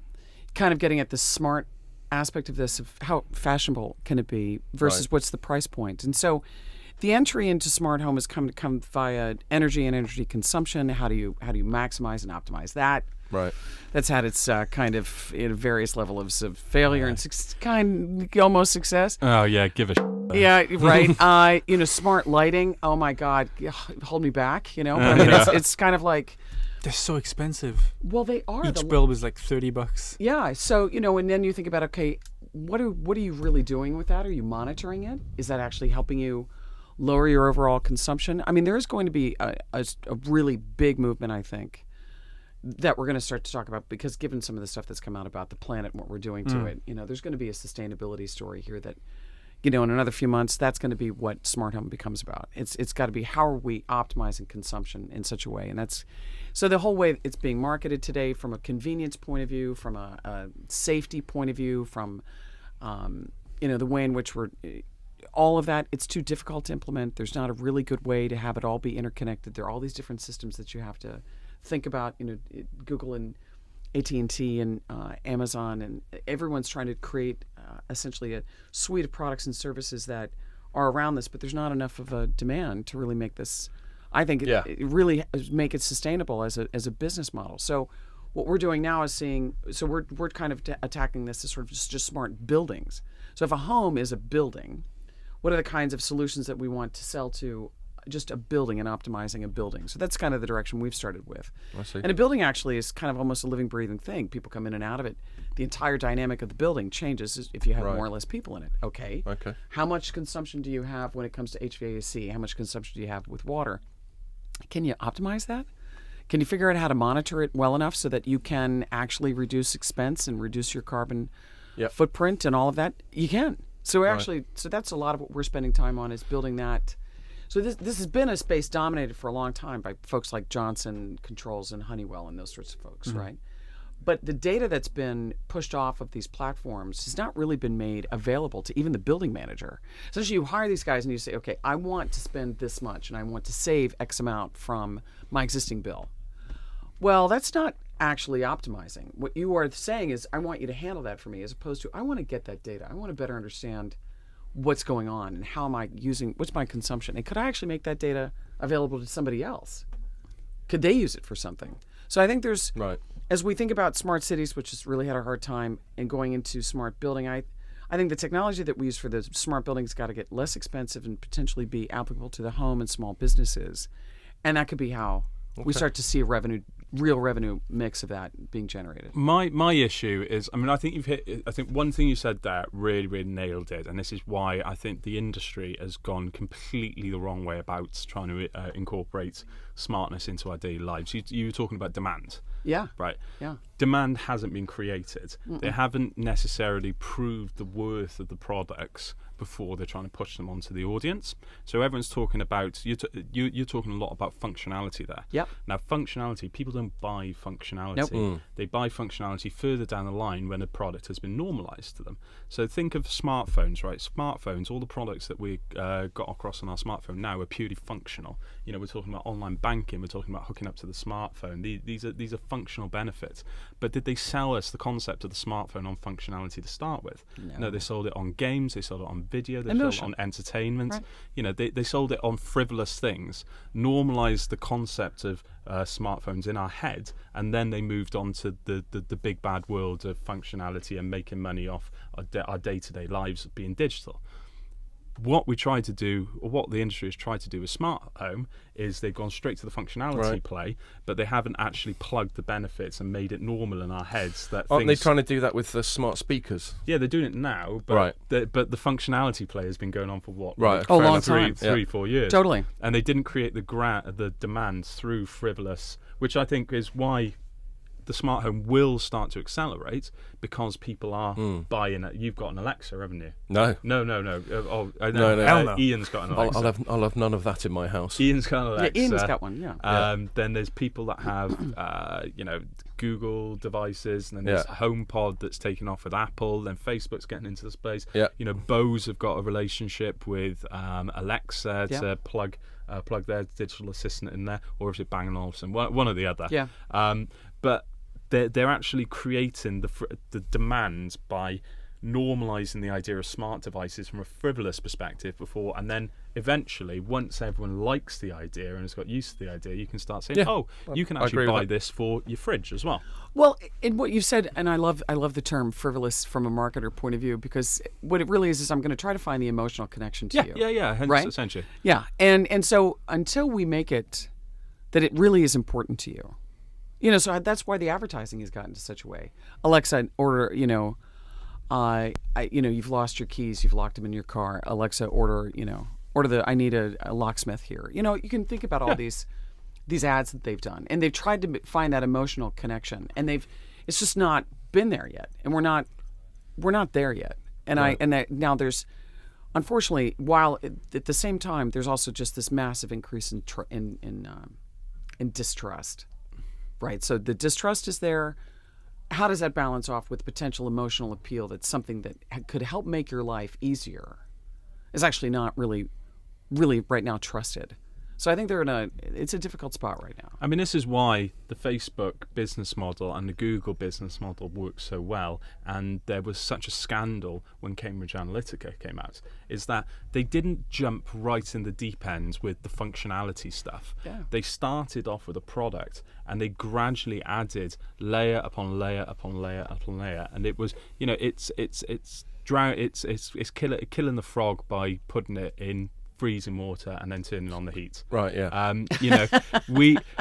of getting at the smart aspect of this, of how fashionable can it be versus Right. what's the price point. And so the entry into smart home has come via energy and energy consumption. How do you maximize and optimize that? Right. That's had its kind of various levels of failure and almost success. Oh yeah, give a Yeah, right. Smart lighting. Oh my God, hold me back. But I mean, it's kind of like, They're so expensive. well, they are. Each bulb is like $30. Yeah. So, and then you think about, okay, what are you really doing with that? Are you monitoring it? Is that actually helping you lower your overall consumption? I mean, there is going to be a really big movement, I think, that we're going to start to talk about, because given some of the stuff that's come out about the planet and what we're doing to it, there's going to be a sustainability story here that, in another few months, that's going to be what smart home becomes about. It's got to be, how are we optimizing consumption in such a way? And that's, so the whole way it's being marketed today, from a convenience point of view, from a safety point of view, from, the way in which we're, all of that, it's too difficult to implement. There's not a really good way to have it all be interconnected. There are all these different systems that you have to think about. Google and AT&T and Amazon, and everyone's trying to create essentially a suite of products and services that are around this, but there's not enough of a demand to really make this, I think, it really make it sustainable as a business model. So what we're doing now is we're kind of attacking this as sort of just smart buildings. So if a home is a building, what are the kinds of solutions that we want to sell to just a building and optimizing a building? So that's kind of the direction we've started with. I see. And a building actually is kind of almost a living, breathing thing. People come in and out of it. The entire dynamic of the building changes if you have Right. more or less people in it. Okay. How much consumption do you have when it comes to HVAC? How much consumption do you have with water? Can you optimize that? Can you figure out how to monitor it well enough so that you can actually reduce expense and reduce your carbon footprint and all of that? You can. So so that's a lot of what we're spending time on, is building that. So this has been a space dominated for a long time by folks like Johnson Controls and Honeywell and those sorts of folks, right? But the data that's been pushed off of these platforms has not really been made available to even the building manager. Essentially, you hire these guys and you say, okay, I want to spend this much and I want to save X amount from my existing bill. Well, that's not actually optimizing. What you are saying is, I want you to handle that for me, as opposed to, I want to get that data. I want to better understand what's going on and how am I using, what's my consumption, and could I actually make that data available to somebody else? Could they use it for something? So I think there's, as we think about smart cities, which has really had a hard time, and going into smart building, I think the technology that we use for the smart buildings got to get less expensive and potentially be applicable to the home and small businesses, and that could be how we start to see a real revenue mix of that being generated. My issue is, I think one thing you said there really, really nailed it, and this is why I think the industry has gone completely the wrong way about trying to incorporate smartness into our daily lives. You were talking about demand. Yeah. Right. Yeah. Demand hasn't been created. They haven't necessarily proved the worth of the products before they're trying to push them onto the audience. So everyone's talking about, you're talking a lot about functionality there. Yep. Now, functionality, people don't buy functionality. They buy functionality further down the line when a product has been normalized to them. So think of smartphones, right? Smartphones, all the products that we got across on our smartphone now are purely functional. We're talking about online banking, we're talking about hooking up to the smartphone. These are functional benefits. But did they sell us the concept of the smartphone on functionality to start with? No, they sold it on games, they sold it on video, they sold it on entertainment. Right. They sold it on frivolous things, normalized the concept of smartphones in our head, and then they moved on to the big bad world of functionality and making money off our day-to-day lives being digital. What we try to do, or what the industry has tried to do with smart home, is they've gone straight to the functionality play, but they haven't actually plugged the benefits and made it normal in our heads. Aren't they trying to do that with the smart speakers? Yeah, they're doing it now, but the functionality play has been going on for what? A long time. 4 years. Totally. And they didn't create the demand through frivolous, which I think is why the smart home will start to accelerate because people are buying it. You've got an Alexa, haven't you? No. No. No. Hell no. Ian's got an Alexa. I'll have none of that in my house. Ian's got an Alexa. Yeah, Ian's got one. Yeah. Then there's people that have, Google devices, and then there's HomePod that's taken off with Apple. Then Facebook's getting into the space. Yeah. Bose have got a relationship with Alexa to plug their digital assistant in there, or is it Bang & Olufsen? One or the other. Yeah. But they're actually creating the demand by normalizing the idea of smart devices from a frivolous perspective before, and then eventually, once everyone likes the idea and has got used to the idea, you can start saying, you can actually buy this for your fridge as well. Well, in what you've said, and I love the term frivolous from a marketer point of view, because what it really is I'm going to try to find the emotional connection to you. Yeah. Hence, right? essentially. Yeah, and so until we make it that it really is important to you, so that's why the advertising has gotten to such a way. Alexa, order, you've lost your keys, you've locked them in your car. Alexa, order I need a locksmith here. You can think about all these ads that they've done, and they've tried to find that emotional connection, and it's just not been there yet, and we're not there yet. And right. Now there's, unfortunately, while at the same time there's also just this massive increase in distrust, right? So the distrust is there. How does that balance off with potential emotional appeal? That's something that could help make your life easier. Is actually not really right now trusted. So I think it's a difficult spot right now. I mean, this is why the Facebook business model and the Google business model work so well, and there was such a scandal when Cambridge Analytica came out, is that they didn't jump right in the deep end with the functionality stuff. Yeah. They started off with a product, and they gradually added layer upon layer upon layer upon layer, and it was, it's killing the frog by putting it in freezing water and then turning on the heat. Right, yeah.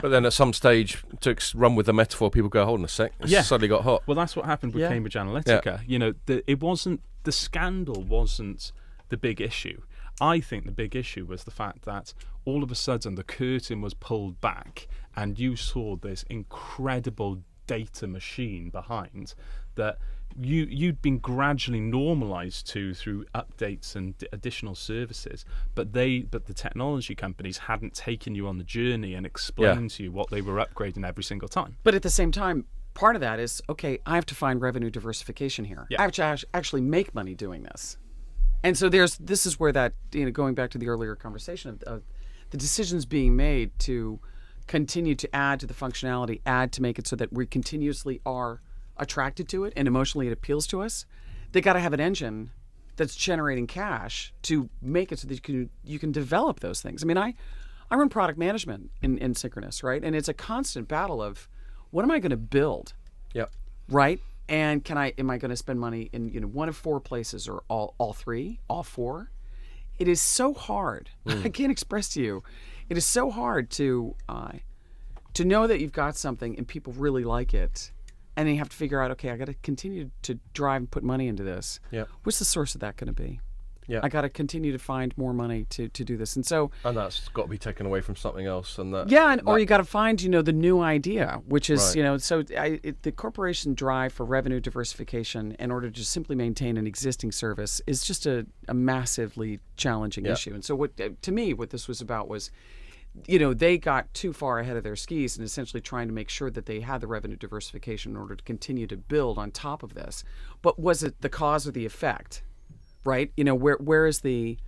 But then at some stage, to run with the metaphor, people go, hold on a sec, it's suddenly got hot. Well, that's what happened with Cambridge Analytica. Yeah. The scandal wasn't the big issue. I think the big issue was the fact that all of a sudden the curtain was pulled back and you saw this incredible data machine behind that you'd been gradually normalized to through updates and additional services, but the technology companies hadn't taken you on the journey and explained to you what they were upgrading every single time. But at the same time, part of that is, okay, I have to find revenue diversification here. Yeah. I have to actually make money doing this. And so this is where that, going back to the earlier conversation of the decisions being made to continue to add to the functionality, add to make it so that we continuously are attracted to it and emotionally it appeals to us. They got to have an engine that's generating cash to make it so that you can develop those things. I mean, I run product management in Synchronoss, right? And it's a constant battle of what am I going to build? Yep. Right? And am I going to spend money in one of four places or all three, all four? It is so hard. I can't express to you. It is so hard to know that you've got something and people really like it. And then you have to figure out, okay, I got to continue to drive and put money into this. Yeah. What's the source of that going to be? Yeah. I got to continue to find more money to do this. And that's got to be taken away from something else. And or you got to find, the new idea, which is, the corporation drive for revenue diversification in order to simply maintain an existing service is just a massively challenging issue. And so what this was about was, they got too far ahead of their skis and essentially trying to make sure that they had the revenue diversification in order to continue to build on top of this. But was it the cause or the effect? Right? Where's the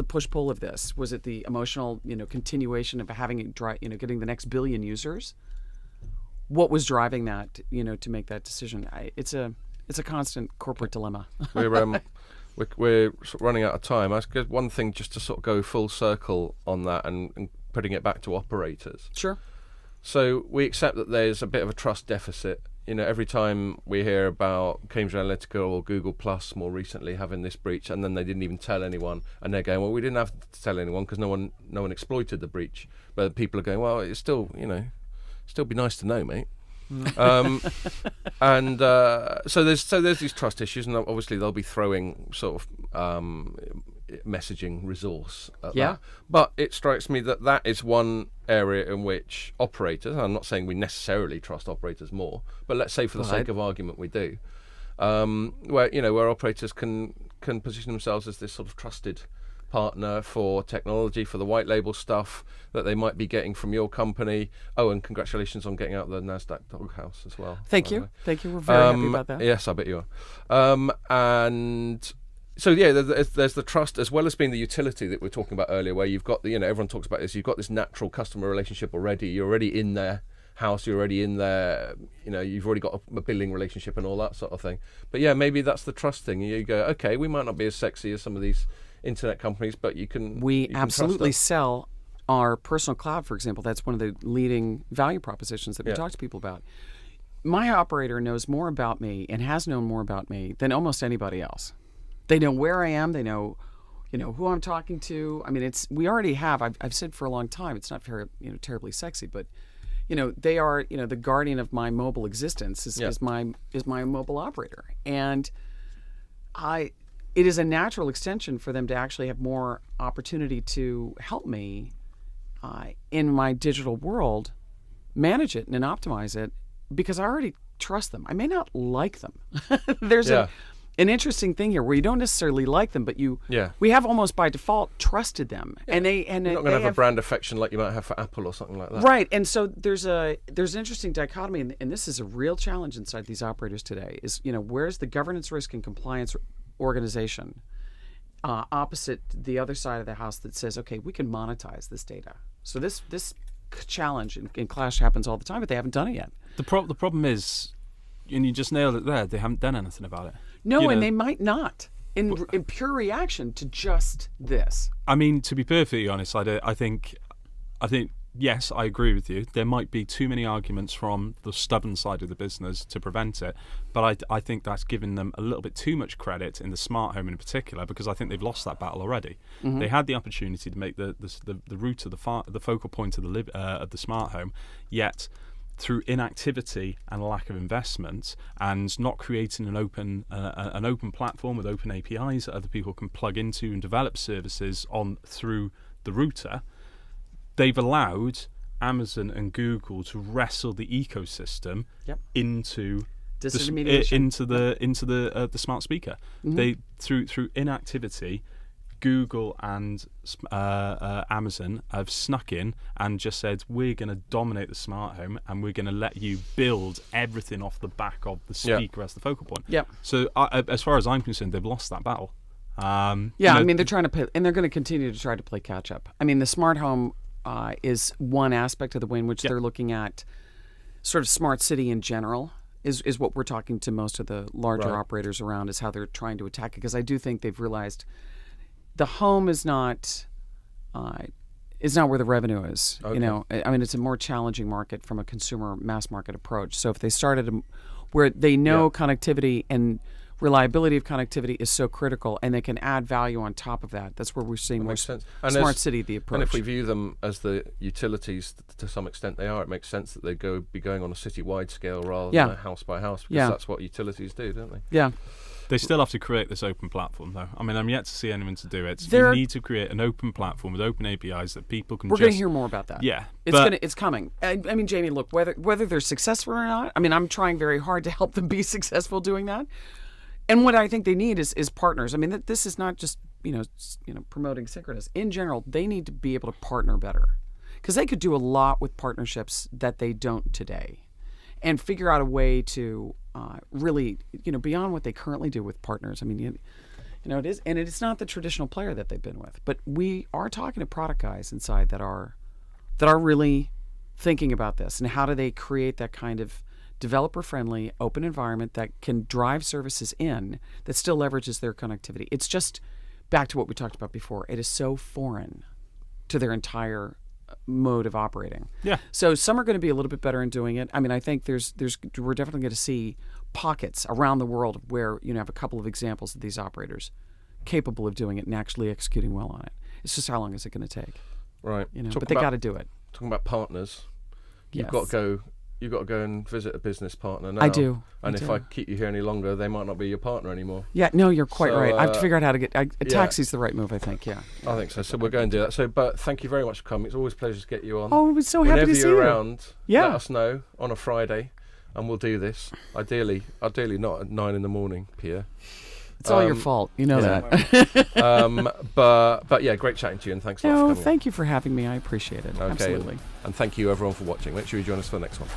push-pull of this? Was it the emotional, continuation of having it getting the next billion users? What was driving that, to make that decision? It's a constant corporate dilemma. We're sort of running out of time. I guess one thing just to sort of go full circle on that and putting it back to operators. Sure. So we accept that there's a bit of a trust deficit. Every time we hear about Cambridge Analytica or Google Plus more recently having this breach, and then they didn't even tell anyone, and they're going, well, we didn't have to tell anyone because no one exploited the breach. But people are going, well, it's still, still be nice to know, mate. So there's these trust issues, and obviously they'll be throwing sort of messaging resource at Yeah. that. But it strikes me that that is one area in which operators, I'm not saying we necessarily trust operators more, but let's say for the sake of argument we do, where operators can position themselves as this sort of trusted partner for technology, for the white label stuff that they might be getting from your company. Oh, and congratulations on getting out the NASDAQ doghouse as well. Thank you. We're very happy about that. Yes, I bet you are. And so yeah, there's the trust as well as being the utility that we were talking about earlier, where you've got everyone talks about this. You've got this natural customer relationship already. You're already in their house. You're already in there. You've already got a billing relationship and all that sort of thing. But yeah, maybe that's the trust thing. You go, okay, we might not be as sexy as some of these internet companies, but you can. We absolutely sell our personal cloud, for example. That's one of the leading value propositions that we talk to people about. My operator knows more about me and has known more about me than almost anybody else. They know where I am. They know, who I'm talking to. I mean, we already have. I've said for a long time. It's not very, terribly sexy, but they are, the guardian of my mobile existence is my mobile operator, and it is a natural extension for them to actually have more opportunity to help me in my digital world manage it and optimize it, because I already trust them. I may not like them. There's an interesting thing here where you don't necessarily like them, but we have almost by default trusted them, and you're not going to have a brand affection like you might have for Apple or something like that, right? And so there's an interesting dichotomy, and this is a real challenge inside these operators today. Is where's the governance, risk, and compliance organization opposite the other side of the house that says, okay, we can monetize this data. So this challenge and clash happens all the time, but they haven't done it yet. The problem is, and you just nailed it there, they haven't done anything about it. No, and they might not in pure reaction to just this. I mean, to be perfectly honest, I think yes, I agree with you. There might be too many arguments from the stubborn side of the business to prevent it, but I think that's given them a little bit too much credit in the smart home in particular, because I think they've lost that battle already. Mm-hmm. They had the opportunity to make the root of the focal point of the smart home, yet through inactivity and lack of investment and not creating an open platform with open APIs that other people can plug into and develop services on through the router, they've allowed Amazon and Google to wrestle the ecosystem into the smart speaker. Mm-hmm. They through inactivity, Google and Amazon have snuck in and just said, we're going to dominate the smart home and we're going to let you build everything off the back of the speaker as the focal point. Yep. So as far as I'm concerned, they've lost that battle. I mean, they're trying to play, and they're going to continue to try to play catch up. I mean, the smart home is one aspect of the way in which they're looking at sort of smart city in general is what we're talking to most of the larger operators around, is how they're trying to attack it, because I do think they've realized the home is not where the revenue is. Okay. I mean, it's a more challenging market from a consumer mass market approach. So if they started where they know connectivity and reliability of connectivity is so critical, and they can add value on top of that, that's where we're seeing more smart city the approach. And if we view them as the utilities to some extent they are, it makes sense that they be going on a citywide scale rather than a house by house, because that's what utilities do, don't they? Yeah. They still have to create this open platform, though. I mean, I'm yet to see anyone to do it. You need to create an open platform with open APIs that people can. We're going to hear more about that. Yeah, it's coming. I mean, Jamie, look, whether they're successful or not. I mean, I'm trying very hard to help them be successful doing that. And what I think they need is partners. I mean, this is not just promoting Synchronoss. In general, they need to be able to partner better, because they could do a lot with partnerships that they don't today, and figure out a way to really, beyond what they currently do with partners. I mean, it is, and it's not the traditional player that they've been with, but we are talking to product guys inside that are really thinking about this, and how do they create that kind of developer-friendly, open environment that can drive services in that still leverages their connectivity. It's just back to what we talked about before. It is so foreign to their entire mode of operating. Yeah. So some are going to be a little bit better in doing it. I mean, I think we're definitely going to see pockets around the world where have a couple of examples of these operators capable of doing it and actually executing well on it. It's just how long is it going to take? Right. But they got to do it. Talking about partners, you've Yes. got to go you've got to go and visit a business partner now. I do. And I if do. I keep you here any longer, they might not be your partner anymore. Yeah, no, you're quite So, right. I have to figure out how to get. A yeah. taxi's the right move, I think. Yeah. I think so. So we're going to do that. So, but thank you very much for coming. It's always a pleasure to get you on. Oh, I was so happy Whenever to see you're you. around, Yeah. let us know on a Friday, and we'll do this. Ideally not at 9 a.m, Pierre. It's all your fault. You know yeah. that. But yeah, great chatting to you, and thanks a lot for No, coming. thank you for having me. I appreciate it. Okay, Absolutely. and thank you everyone for watching. Make sure you join us for the next one.